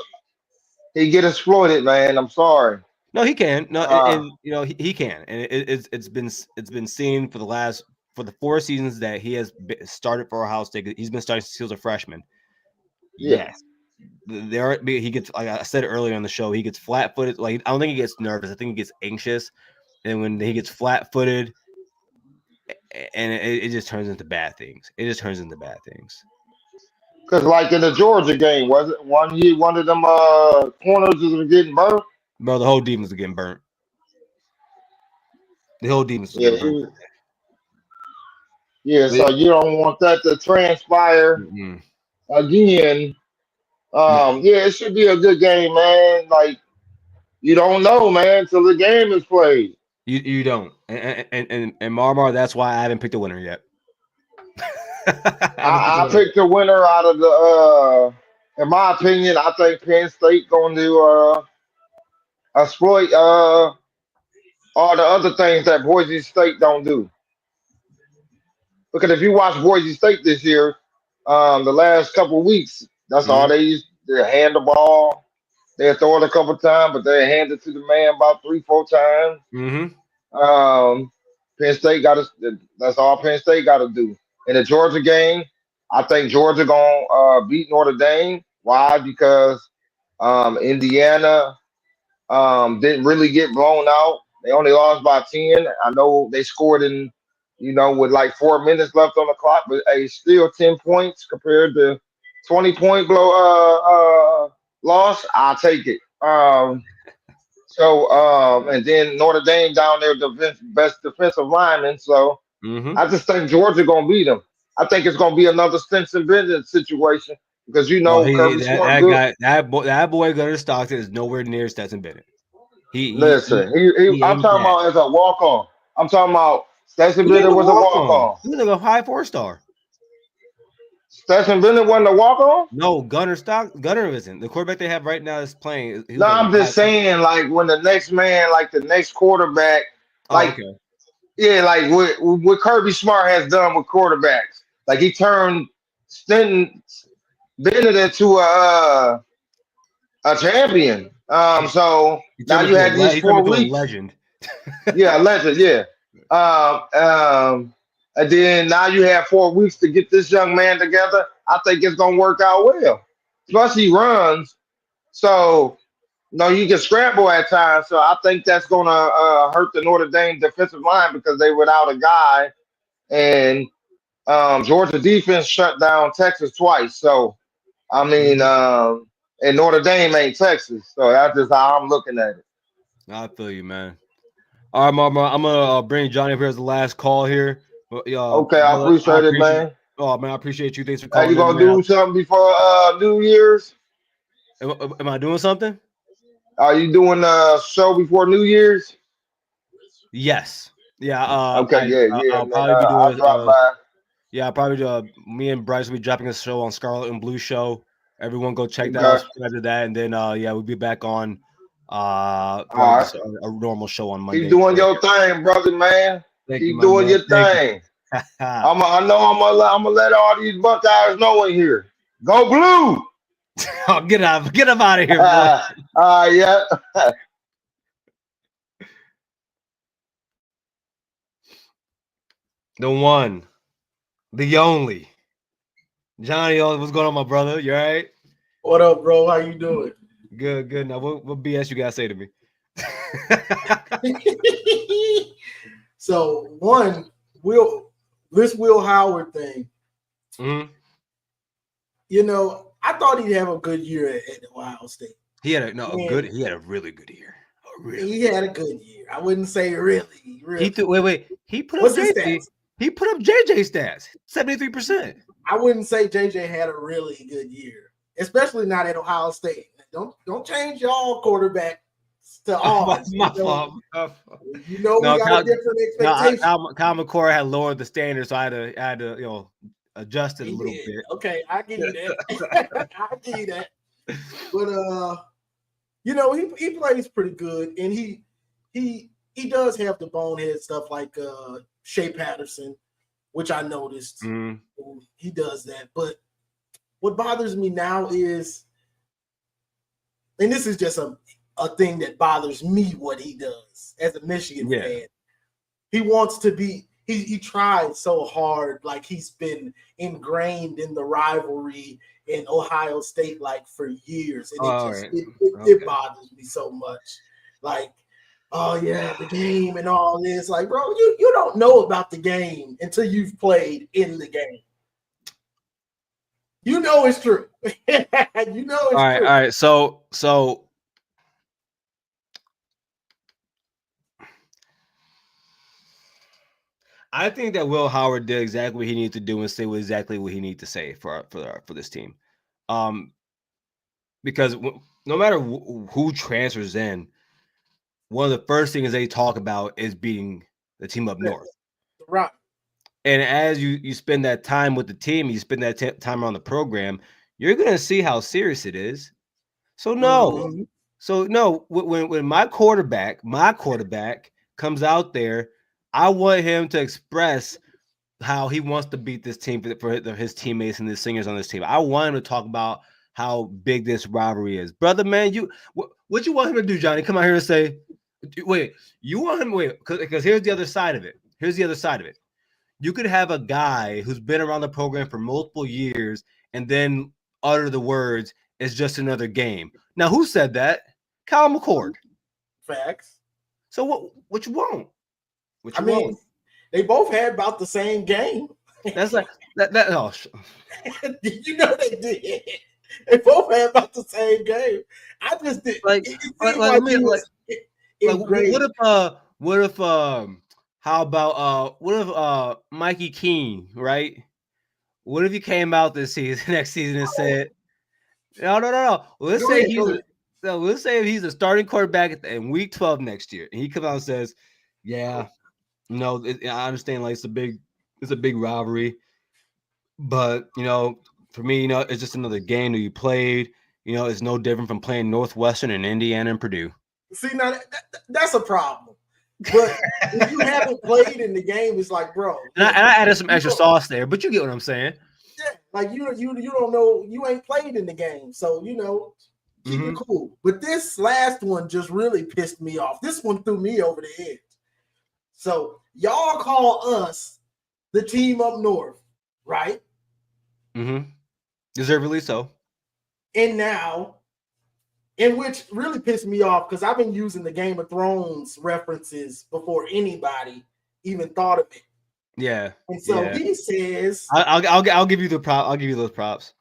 C: he get exploited, man. I'm sorry.
A: No, he can. No, and he can, and it's been seen for the last for the 4 seasons that he has started for Ohio State, he's been starting since he was a freshman.
C: Yeah.
A: Yes, he gets, like I said earlier on the show, he gets flat-footed. Like, I don't think he gets nervous. I think he gets anxious, and when he gets flat-footed, and it just turns into bad things. It just turns into bad things.
C: Because like in the Georgia game, was it one of them corners was getting burnt?
A: Bro, the whole defense was getting burnt. The whole defense was
C: Yeah,
A: getting burnt.
C: yeah. So you don't want that to transpire again.
A: No,
C: Yeah, it should be a good game, man. Like you don't know, man, till the game is played.
A: you don't. And Marmar, that's why I haven't picked a winner yet. I haven't picked a
C: I
A: winner yet.
C: picked the winner out of in my opinion, I think Penn State going to exploit all the other things that Boise State don't do. Because if you watch Boise State this year, the last couple of weeks, that's all
A: Mm-hmm.
C: they used. They hand the ball, they throw it a couple times, but they hand it to the man about 3, 4 times.
A: Mm-hmm.
C: Um, Penn State got to. That's all Penn State got to do. In the Georgia game, I think Georgia gonna beat Notre Dame. Why? Because Indiana didn't really get blown out. They only lost by 10. I know they scored in, with like 4 minutes left on the clock, but still 10 points compared to 20-point loss. I'll take it. And then Notre Dame down there, the best defensive lineman. So
A: Mm-hmm.
C: I just think Georgia gonna beat them. I think it's gonna be another Stetson Bennett situation because
A: Oh,
C: Kirby Smart
A: that
C: good.
A: guy, that boy Gunner Stockton is nowhere near Stetson Bennett.
C: Listen,
A: He
C: I'm
A: ain't
C: talking
A: that.
C: about as a walk on. I'm talking about Stetson
A: He ain't
C: Bennett
A: a
C: was a
A: walk
C: walk
A: on.
C: on.
A: He's like a high 4-star.
C: Stetson Bennett wasn't a walk on.
A: No, Gunner isn't. The quarterback they have right now is playing. He
C: No,
A: was like a
C: I'm
A: high.
C: just saying, like when the next man, like the next quarterback,
A: Oh,
C: like
A: okay.
C: yeah, like what Kirby Smart has done with quarterbacks, like he turned Stenton Bennett into a champion. So
A: He
C: now
A: turned
C: you
A: into
C: had these
A: he turned
C: four
A: into a
C: weeks.
A: legend.
C: Yeah, legend. Yeah. And then now you have 4 weeks to get this young man together. I think it's gonna work out well. Plus he runs, so you can scramble at times. So I think that's gonna hurt the Notre Dame defensive line because they without a guy, and Georgia defense shut down Texas twice. So I mean,
A: Mhm.
C: and Notre Dame ain't Texas, so that's just how I'm looking at it.
A: I feel you, man. All right, Mama. I'm gonna bring Johnny up here as the last call here. But
C: Okay, I
A: brother, I
C: appreciate it,
A: appreciate.
C: man.
A: Oh man, I appreciate you. Thanks for
C: Hey, you
A: calling in,
C: gonna
A: man.
C: do something before New Year's?
A: Am I doing something?
C: Are you doing a show before New Year's?
A: Yes. Yeah.
C: Okay, yeah, yeah,
A: I'll
C: man.
A: probably be
C: I'll
A: doing.
C: drop by.
A: Yeah, I'll probably me and Bryce will be dropping a show on Scarlet and Blue Show. Everyone go check that out,
C: Okay.
A: subscribe to that, and then yeah, we'll be back on probably
C: All right.
A: just a normal show on
C: Keep
A: Monday.
C: doing
A: So
C: your thing, brother, man.
A: thank you,
C: Keep
A: my
C: doing
A: man.
C: your
A: Thank you.
C: thing. I know I'm gonna let all these Buckeyes know in here. Go blue.
A: Oh, get up out of here, boy.
C: Yeah.
A: The one, the only. Johnny, what's going on, my brother? You all right?
D: What up, bro? How you doing?
A: Good. Now, what BS you gotta say to me?
D: So this Will Howard thing,
A: Mm-hmm.
D: I thought he'd have a good year at Ohio State.
A: He had a really good year.
D: He had a good year. I wouldn't say really.
A: He put
D: What's
A: up
D: his
A: JJ.
D: stats?
A: He put up JJ stats, 73%.
D: I wouldn't say JJ had a really good year, especially not at Ohio State. Don't change y'all quarterback to ours.
A: My fault.
D: We got a different expectation.
A: Kyle McCoy had lowered the standard, so I had to adjust it a little bit.
D: Okay, I give you that. I give you that. But he plays pretty good, and he does have the bonehead stuff like Shea Patterson, which I noticed.
A: Mm.
D: He does that. But what bothers me now is, and this is just a thing that bothers me, what he does as a Michigan fan. He he tried so hard, like he's been ingrained in the rivalry in Ohio State like for years, and
A: All right.
D: it bothers me so much. Like, oh yeah, the game and all this. Like, bro, you don't know about the game until you've played in the game. You know it's true. You know it's true.
A: All right. So I think that Will Howard did exactly what he needed to do and say exactly what he needed to say for this team. Because no matter who transfers in, one of the first things they talk about is beating the team up north.
D: Right.
A: And as you spend that time with the team, you spend that time around the program, you're going to see how serious it is. So no, when my quarterback comes out there, I want him to express how he wants to beat this team for his teammates and the singers on this team. I want him to talk about how big this rivalry is. Brother, man, what you want him to do, Johnny? Come out here and say, wait, you want him, because here's the other side of it. You could have a guy who's been around the program for multiple years and then utter the words, "It's just another game." Now, who said that? Kyle McCord.
D: Facts.
A: So what you want?
D: I mean, they both had about the same game.
A: That's like that. Oh,
D: you know they did. They both had about the same game. I just did.
A: What if Mikey Keene, right? What if he came out this season, next season, and said, "No. Let's say he's a starting quarterback in week 12 next year, and he comes out and says, "Yeah, no, I understand. Like it's a big rivalry, but for me, it's just another game that you played. It's no different from playing Northwestern and Indiana and Purdue."
D: See, now that's a problem. But if you haven't played in the game, it's like, bro.
A: And I added some extra sauce there, but you get what I'm saying.
D: Yeah, like you don't know, you ain't played in the game, so keep it cool. But this last one just really pissed me off. This one threw me over the edge. So y'all call us the team up north, right?
A: Deservedly so.
D: And now, and which really pissed me off because I've been using the Game of Thrones references before anybody even thought of it.
A: Yeah.
D: And so he says,
A: "I'll give you the prop. I'll give you those props."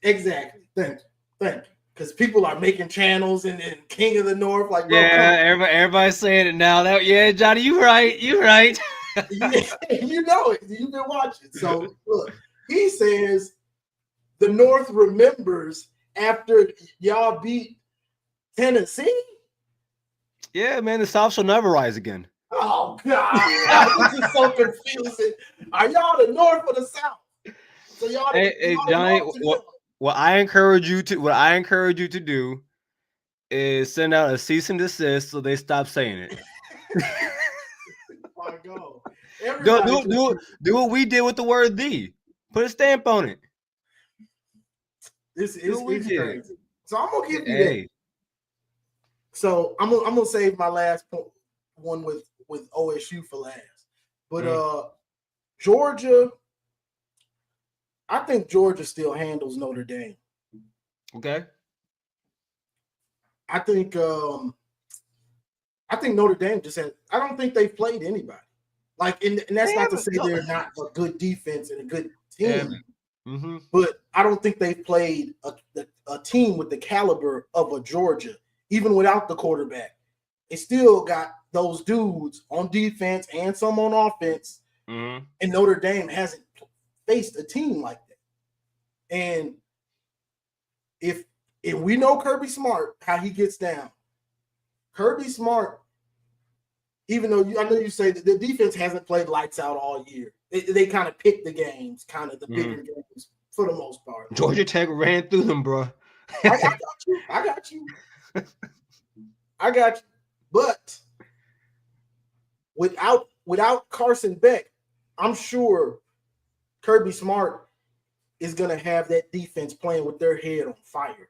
D: Exactly. Thank you. Because people are making channels and King of the North, like, bro,
A: everybody's saying it now. Johnny, you right.
D: You know it. You've been watching. So look, he says the North remembers after y'all beat Tennessee.
A: Yeah, man, the South shall never rise again.
D: Oh God, this is so confusing. Are y'all the North or the South? So y'all,
A: hey Johnny, what I encourage you to do is send out a cease and desist so they stop saying it.
D: My God.
A: Do what we did with the word "the." Put a stamp on it.
D: This is crazy. So I'm gonna give you that. So I'm gonna save my last one with OSU for last. But Georgia, I think Georgia still handles Notre Dame.
A: Okay.
D: I think Notre Dame just has. I don't think they've played anybody. Like, and that's not to say they're not a good defense and a good team. But I don't think they've played a team with the caliber of a Georgia, even without the quarterback. They still got those dudes on defense and some on offense, and Notre Dame hasn't faced a team like that. And if we know Kirby Smart, how he gets down, Kirby Smart, even though I know you say that the defense hasn't played lights out all year, they kind of pick the games, kind of the bigger games for the most part.
A: Georgia Tech ran through them, bro.
D: I got you. But without Carson Beck, I'm sure Kirby Smart is going to have that defense playing with their head on fire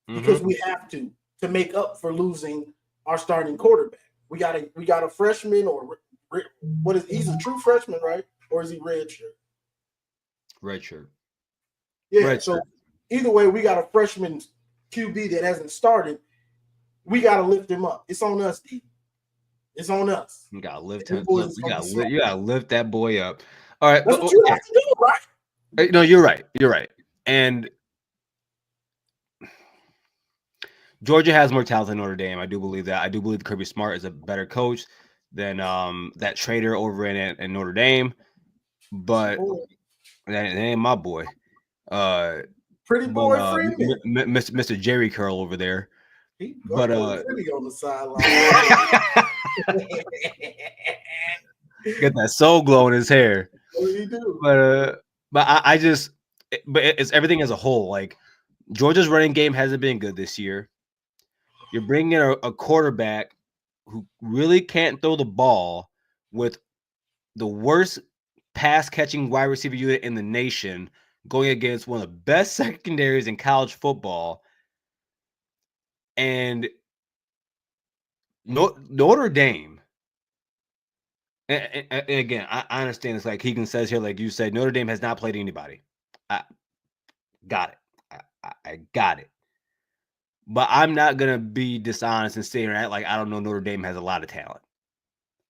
D: because we have to make up for losing our starting quarterback. We got a freshman or What is he's a true freshman, right? Or is he redshirt?
A: Redshirt.
D: Yeah.
A: Redshirt.
D: So either way, we got a freshman QB that hasn't started. We got to lift him up. It's on us, D. It's on us.
A: You gotta lift
D: Them
A: him.
D: boys
A: Look,
D: is
A: you
D: gonna
A: gotta,
D: be
A: li- you gotta lift that boy up. All right,
D: That's what you have to do, right?
A: no, you're right. You're right. And Georgia has more talent than Notre Dame. I do believe that. I do believe Kirby Smart is a better coach than that trader over in Notre Dame. But that ain't my boy.
D: Pretty boy Freeman.
A: Mr. Jerry Curl over there.
D: He
A: But
D: pretty on the sideline.
A: Get that soul glow in his hair.
D: What did he do?
A: But it's everything as a whole. Like Georgia's running game hasn't been good this year. You're bringing in a quarterback who really can't throw the ball with the worst pass catching wide receiver unit in the nation, going against one of the best secondaries in college football. And Notre Dame, and again, I understand it's like Keegan says here, like you said, Notre Dame has not played anybody. I got it. I got it. But I'm not going to be dishonest and say here act like I don't know Notre Dame has a lot of talent.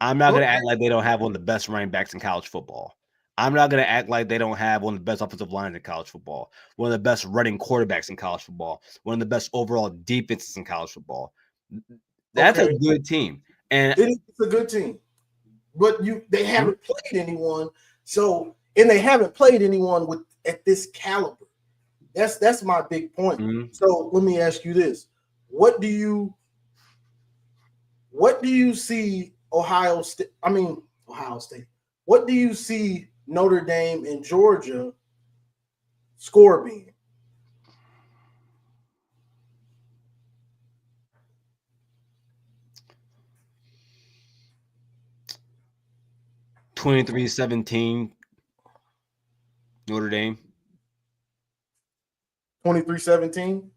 A: I'm not going to act like they don't have one of the best running backs in college football. I'm not going to act like they don't have one of the best offensive lines in college football, one of the best running quarterbacks in college football, one of the best overall defenses in college football. That's a good team. And
D: it's a good team. But they haven't played anyone. And they haven't played anyone at this caliber. That's my big point.
A: Mm-hmm.
D: So let me ask you this. What do you see Ohio State? What do you see Notre Dame and Georgia score being?
A: $23-17 Notre Dame.
D: 23-17?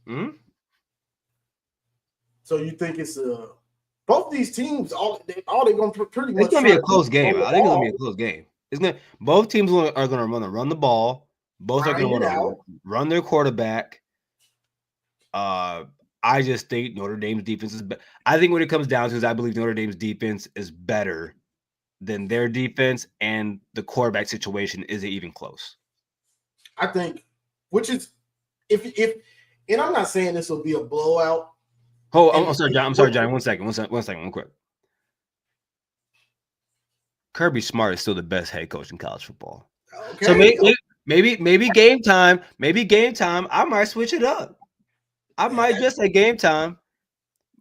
A: Mm-hmm.
D: So you think it's both these teams all they're going to pretty much.
A: It's going to be a close game. I think it's going to be a close game. Both teams are going to run the ball. Both are going to run their quarterback. I just think Notre Dame's defense is better. I think what it comes down to is I believe Notre Dame's defense is better than their defense, and the quarterback situation isn't even close.
D: I think, which is if and I'm not saying this will be a blowout.
A: Oh, I'm sorry, John. I'm sorry, John. One second, real quick. Kirby Smart is still the best head coach in college football. Okay. So maybe game time. Maybe game time. I might switch it up. I might just say game time.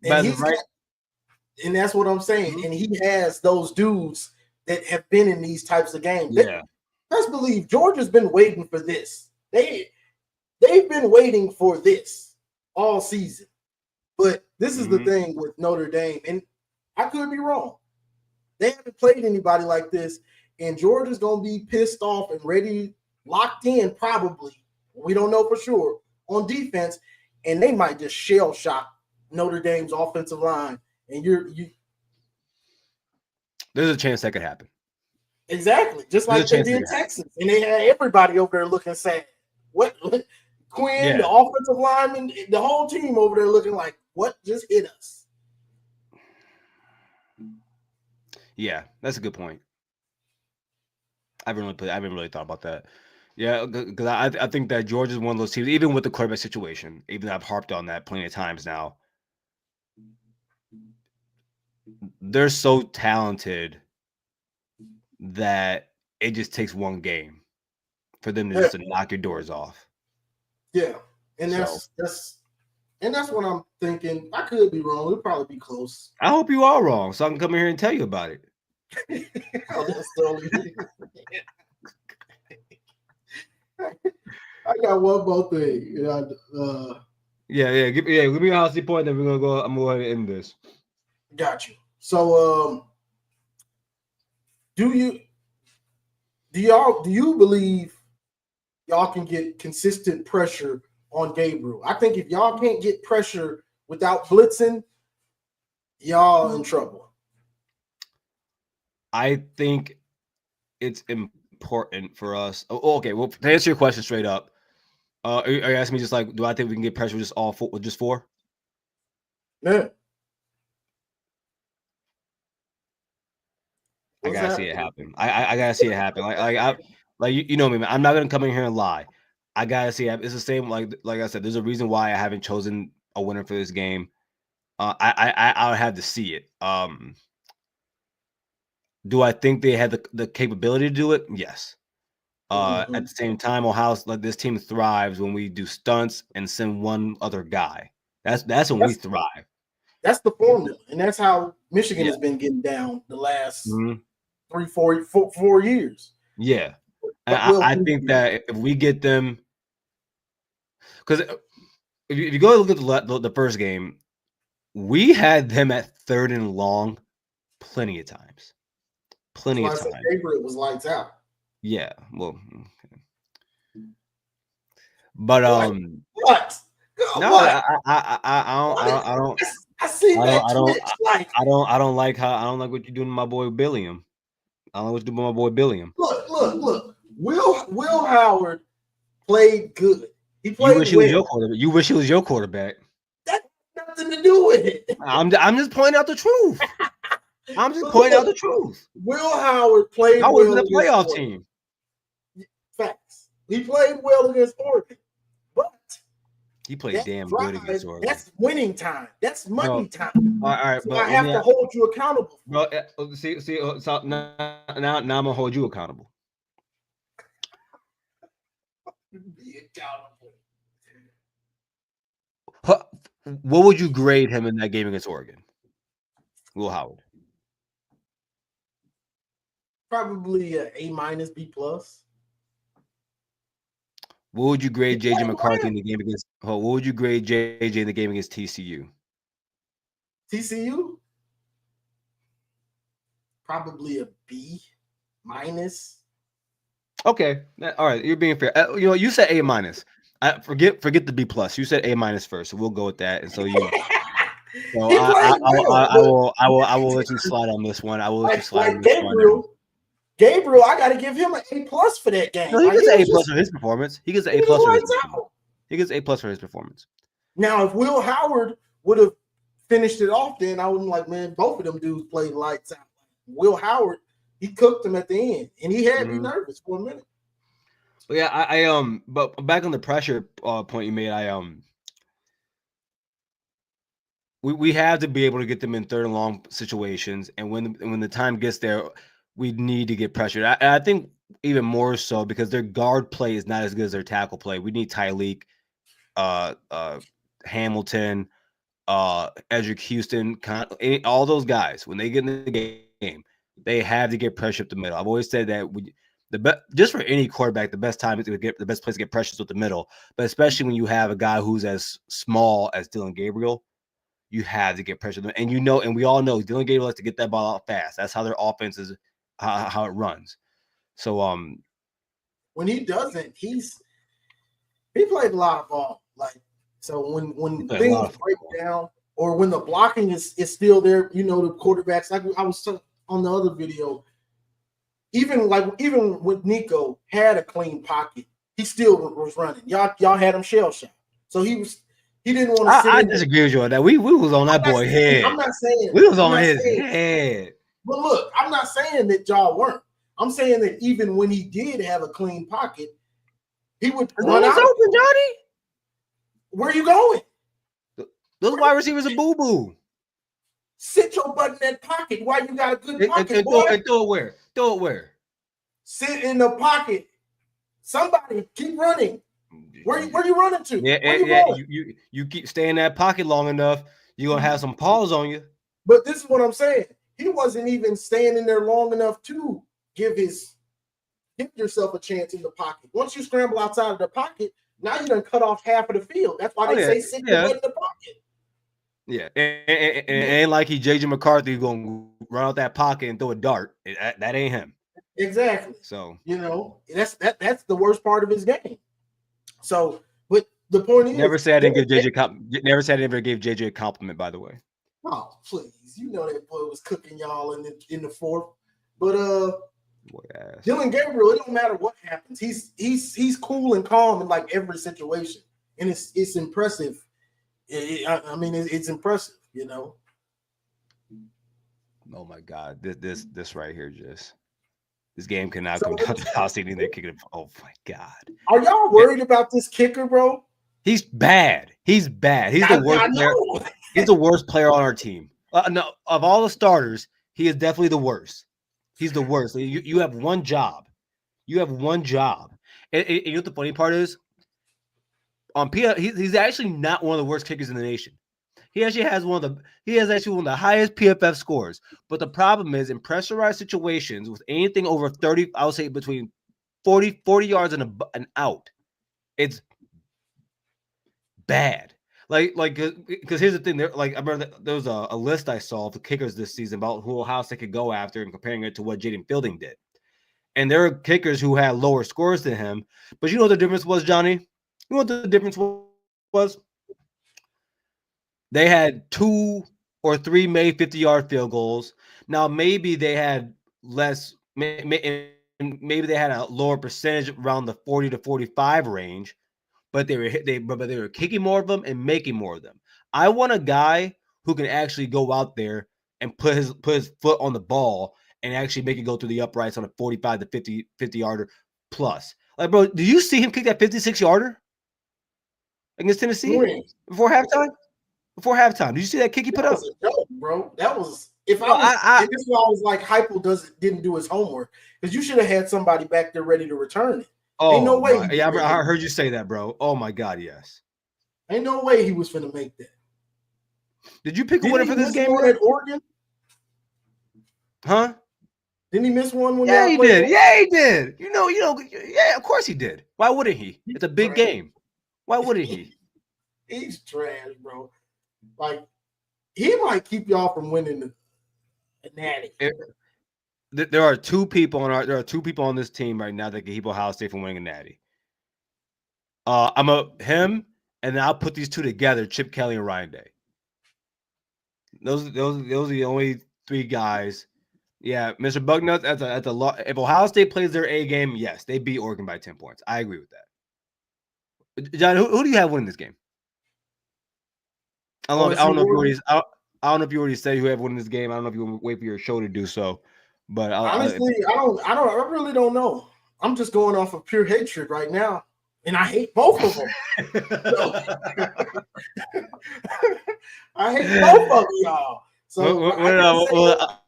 D: And that's what I'm saying. Mm-hmm. And he has those dudes that have been in these types of games.
A: Yeah.
D: Let's believe Georgia's been waiting for this. They've been waiting for this all season. But this is the thing with Notre Dame, and I could be wrong. They haven't played anybody like this, and Georgia's going to be pissed off and ready, locked in probably. We don't know for sure on defense, and they might just shell shock Notre Dame's offensive line. And
A: there's a chance that could happen.
D: Exactly, just like they did Texas, and they had everybody over there looking sad. What Quinn, the offensive lineman, the whole team over there looking like, what just hit us?
A: Yeah, that's a good point. I haven't really thought about that. Yeah, because I think that Georgia's one of those teams, even with the quarterback situation, even though I've harped on that plenty of times now. They're so talented that it just takes one game for them to just to knock your doors off.
D: Yeah, and that's what I'm thinking. I could be wrong. It'll probably be close.
A: I hope you are wrong, so I can come in here and tell you about it.
D: I got one more thing.
A: Give me a honesty point. Then we're gonna go. I'm going to end this.
D: Got you. So, do you believe y'all can get consistent pressure on Gabriel? I think if y'all can't get pressure without blitzing, y'all in trouble.
A: I think it's important for us. Oh, okay, well, to answer your question straight up, are you asking me just like, do I think we can get pressure with just all four, with just four?
D: Yeah.
A: I
D: What's
A: gotta see it
D: happening?
A: happen. I gotta see it happen. Like you know me, man. I'm not gonna come in here and lie. I gotta see it. It's the same. Like I said, there's a reason why I haven't chosen a winner for this game. I would have to see it. Do I think they had the capability to do it? Yes. At
D: Mhm.
A: the same time, Ohio, like this team thrives when we do stunts and send one other guy. That's when we
D: That's
A: thrive.
D: that's the formula, and that's how Michigan
A: Yeah.
D: has been getting down the last
A: Mhm.
D: 4 years.
A: Yeah. And
D: Well,
A: I
D: 3
A: think
D: years.
A: that if we get them, because if you go look at the first game, we had them at 3rd and long plenty of times.
D: That's
A: Plenty
D: why
A: of
D: I said
A: times.
D: Gabriel was lights out.
A: Yeah. Well, okay. But
D: What?
A: no,
D: What?
A: I don't
D: I see
A: I don't
D: that
A: I don't
D: twitch. Like,
A: I don't like what you're doing to my boy Billiam. I don't know what you're doing with my boy Billiam.
D: look. Will Howard played good. He
A: You
D: played
A: wish he was
D: well.
A: your quarterback. You wish he was your quarterback.
D: That has nothing to do with it.
A: I'm just pointing out the truth. I'm just
D: But
A: pointing out
D: look,
A: the truth.
D: Will Howard played
A: I was in
D: well
A: a
D: against
A: playoff
D: Oregon.
A: team.
D: Facts. He played well against Oregon. But
A: He played
D: that
A: damn good
D: drive,
A: against Oregon.
D: that's winning time. That's money
A: No,
D: time.
A: all right,
D: So
A: but
D: I
A: let
D: have
A: me
D: to hold you accountable.
A: bro. See, so now I'm gonna hold you accountable.
D: Be accountable.
A: What would you grade him in that game against Oregon? Will Howard.
D: Probably a A-, B+.
A: What would you grade JJ
D: played
A: McCarthy
D: well.
A: in the game against? What would you grade JJ in the game against TCU?
D: TCU? Probably a B-.
A: Okay, all right, you're being fair. You know, you said A-. Forget the B+. You said A- first, so we'll go with that. And so you, so
D: He played well.
A: I will let you slide on this one. I will let you slide on
D: Like
A: this one.
D: Gabriel, I got to give him an A+ for that game.
A: No, he
D: Like,
A: gets an A+
D: just,
A: for his performance. He gets an
D: he
A: A+
D: was
A: for his
D: lights
A: performance.
D: out.
A: He gets A+ for his performance.
D: Now, if Will Howard would have finished it off, then I wouldn't like, man, both of them dudes played lights out. Will Howard, he cooked him at the end, and he had me nervous for a minute.
A: But yeah, but back on the pressure point you made, we have to be able to get them in 3rd and long situations, and when the time gets there, we need to get pressured. I think even more so because their guard play is not as good as their tackle play. We need Tyleek, Hamilton, Edric Houston, all those guys. When they get in the game, they have to get pressure up the middle. I've always said that just for any quarterback, the best time to get the best place to get pressure is with the middle. But especially when you have a guy who's as small as Dylan Gabriel, you have to get pressure. And and we all know Dylan Gabriel likes to get that ball out fast. That's how their offense is, how it runs. So
D: when he doesn't, he played a lot of ball. Like, so when things break down or when the blocking is still there, the quarterbacks, like I was on the other video, even when Nico had a clean pocket, he still was running. Y'all had him shell shocked. So he didn't want to sit
A: I
D: in
A: disagree with you on that. We was on that boy head.
D: I'm not saying
A: we was on his head.
D: But look, I'm not saying that y'all weren't. I'm saying that even when he did have a clean pocket, he would run out.
A: Open, Johnny.
D: Where are you going?
A: Those wide receivers are boo-boo.
D: Sit your butt in that pocket. Why you got a good pocket, boy?
A: Throw it where? Throw it where?
D: Sit in the pocket. Somebody keep running. Where you running to?
A: You keep staying in that pocket long enough, you're gonna have some paws on you.
D: But this is what I'm saying. He wasn't even staying in there long enough to give yourself a chance in the pocket. Once you scramble outside of the pocket, now you done cut off half of the field. That's why they say sit your butt in the pocket.
A: Yeah, and ain't like JJ McCarthy gonna run out that pocket and throw a dart. That ain't him.
D: Exactly.
A: So
D: that's the worst part of his game. So, but the point is,
A: never said I didn't give JJ. Never said I never gave JJ a compliment. By the way.
D: Oh please, that boy was cooking y'all in the fourth. But Dylan Gabriel, it don't matter what happens. He's cool and calm in like every situation, and it's impressive. I mean, it's impressive, you know.
A: Oh my God, this right here, just this game cannot go down without seeing they're kicking it. Oh my God,
D: are y'all worried about this kicker, bro?
A: He's bad. He's bad. He's the worst player. He's the worst player on our team. No, of all the starters, he is definitely the worst. He's the worst. You have one job. You have one job. And you know what the funny part is? On he's actually not one of the worst kickers in the nation. He actually has one of the highest PFF scores. But the problem is in pressurized situations with anything over 30, I would say between 40 yards and an out, it's bad. Like because here's the thing. I remember there was a list I saw of the kickers this season about who else they could go after and comparing it to what Jaden Fielding did. And there are kickers who had lower scores than him. But you know what the difference was, Johnny? You know what the difference was? They had 2 or 3 made 50-yard field goals. Now maybe they had less. Maybe they had a lower percentage around the 40 to 45 range. But they were kicking more of them and making more of them. I want a guy who can actually go out there and put his foot on the ball and actually make it go through the uprights on a 45 to 50 yarder plus. Like, bro, do you see him kick that 56 yarder against Tennessee before halftime? Before halftime, did you see that kick he put up?
D: That was a joke, bro. That was this is why I was like, Heupel didn't do his homework because you should have had somebody back there ready to return it.
A: Oh, ain't no way. Yeah, I heard you say that, bro. Oh my God, yes.
D: Ain't no way he was finna make that.
A: Did you pick a winner for this game?
D: At Oregon?
A: Huh?
D: Didn't he miss one when
A: he did? Yeah, he did. You know, yeah, of course he did. Why wouldn't he? It's a big game. Why wouldn't he?
D: He's trash, bro. Like, he might keep y'all from winning the natty.
A: There are two people on this team right now that can keep Ohio State from winning a natty. Him, and then I'll put these two together: Chip Kelly and Ryan Day. Those are the only 3 guys. Yeah, Mr. Bucknuts at the if Ohio State plays their A game, yes, they beat Oregon by 10 points. I agree with that. John, who do you have winning this game? I don't know if you already said who have winning this game. I don't know if you want to wait for your show to do so. But
D: honestly, I really don't know. I'm just going off of pure hatred right now, and I hate both of them. I hate both of y'all. So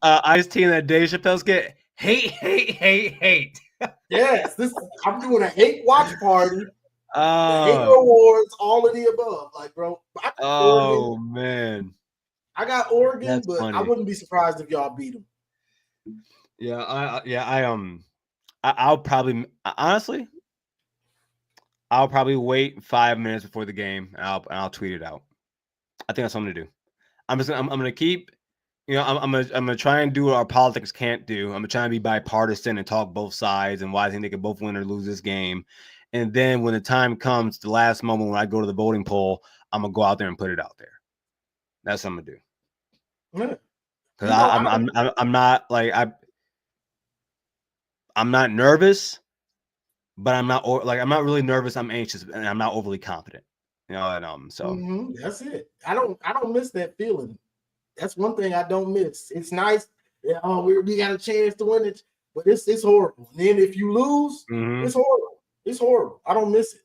A: Ice-T and that Dave Chappelle skit, hate.
D: Yes, I'm doing a hate watch party. Hate awards, all of the above. Like, bro.
A: Man,
D: I got Oregon,
A: that's
D: but
A: funny.
D: I wouldn't be surprised if y'all beat them.
A: I'll probably wait 5 minutes before the game and I'll tweet it out. I think that's something to do. I'm gonna keep, I'm gonna try and do what our politics can't do. I'm gonna try and be bipartisan and talk both sides and why I think they could both win or lose this game. And then when the time comes, the last moment when I go to the voting poll, I'm gonna go out there and put it out there. That's what I'm gonna do. Because I'm not like I'm not nervous, but I'm not really nervous. I'm anxious and I'm not overly confident. So
D: that's it. I don't miss that feeling. That's one thing I don't miss. It's nice. We got a chance to win it, but it's horrible. And then if you lose, it's horrible. It's horrible. I don't miss it.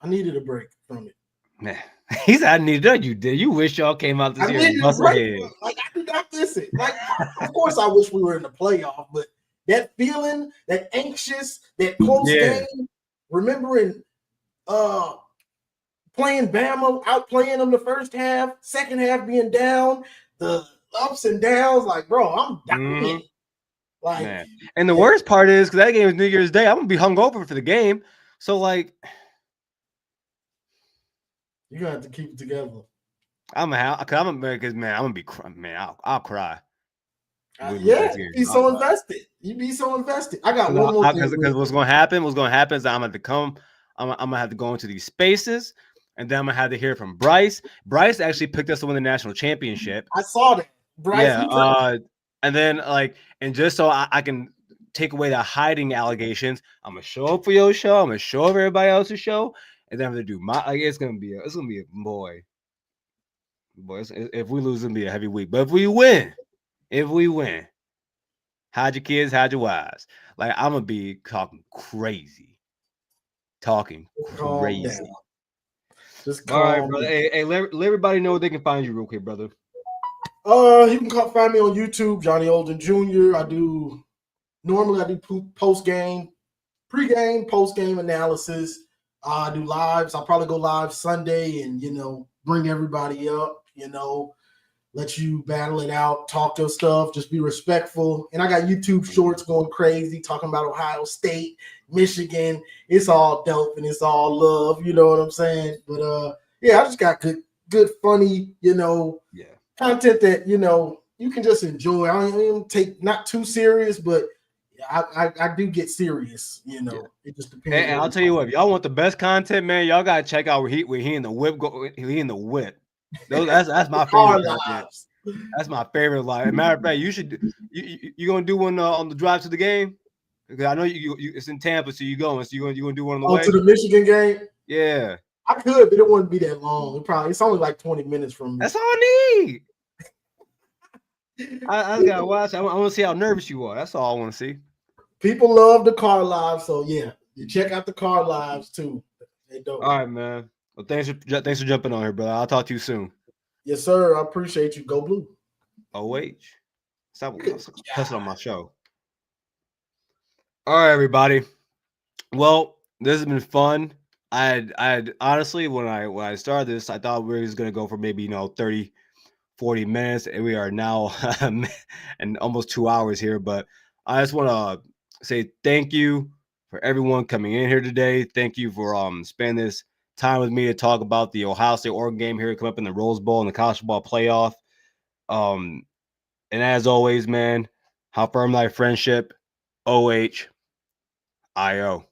D: I needed a break from it.
A: Man, he said I needed it. You did. You wish y'all came out this year and bust ahead.
D: Like, I did not miss it. Like, of course, I wish we were in the playoff, but that feeling, that anxious, that close game, remembering playing Bama, outplaying them the first half, second half being down, the ups and downs, like, bro, I'm dying. Like,
A: man. And the worst part is, because that game is New Year's Day, I'm gonna be hungover for the game. So, like,
D: you got to keep it together.
A: I'm America's man. I'm gonna be crying, man. I'll cry.
D: You'd be so invested. You'd be so invested. I got one more thing.
A: Because what's gonna happen is I'm gonna have to go into these spaces, and then I'm gonna have to hear from Bryce. Bryce actually picked us to win the national championship.
D: I saw that. Bryce.
A: And then and just so I can take away the hiding allegations, I'm gonna show up for your show. I'm gonna show up for everybody else's show, and then I'm gonna do my. It's gonna be a boy. If we lose, it's gonna be a heavy week. But if we win, hide your kids, hide your wives. Like I'm gonna be talking crazy.
D: Calm down. Just calm.
A: All right, brother. Hey, let everybody know where they can find you real quick, brother.
D: You can find me on YouTube, Johnny Olden Jr. Normally I do post-game, pre-game, post-game analysis. I do lives. I'll probably go live Sunday and, bring everybody up, let you battle it out, talk your stuff, just be respectful. And I got YouTube shorts going crazy, talking about Ohio State, Michigan. It's all dope and it's all love, you know what I'm saying? But I just got good, funny, content that, you can just enjoy. I don't even take not too serious, but I do get serious, It just depends.
A: And I'll tell you what, if y'all want the best content, man, y'all gotta check out where he in the whip he in the whip. That's my favorite content. That's my favorite live. Matter of fact, you gonna do one on the drive to the game? Because I know you it's in Tampa, so you gonna do one on the way
D: to the Michigan game?
A: Yeah.
D: I could, but it wouldn't be that long. It's only like 20 minutes from me.
A: That's all I need. I gotta watch. I want to see how nervous you are. That's all I want to see.
D: People love the car live, so yeah, you check out the car lives too. They dope.
A: All right, man. Well, thanks for jumping on here, brother. I'll talk to you soon.
D: Yes, sir. I appreciate you. Go Blue.
A: OH. Stop cussing on my show. All right, everybody. Well, this has been fun. I had honestly when I started this, I thought we were just gonna go for maybe 30, 40 minutes, and we are now and almost 2 hours here. But I just want to say thank you for everyone coming in here today. Thank you for spending this time with me to talk about the Ohio State Oregon game here coming up in the Rose Bowl and the college football playoff. And as always, man, how firm thy friendship, OH, IO.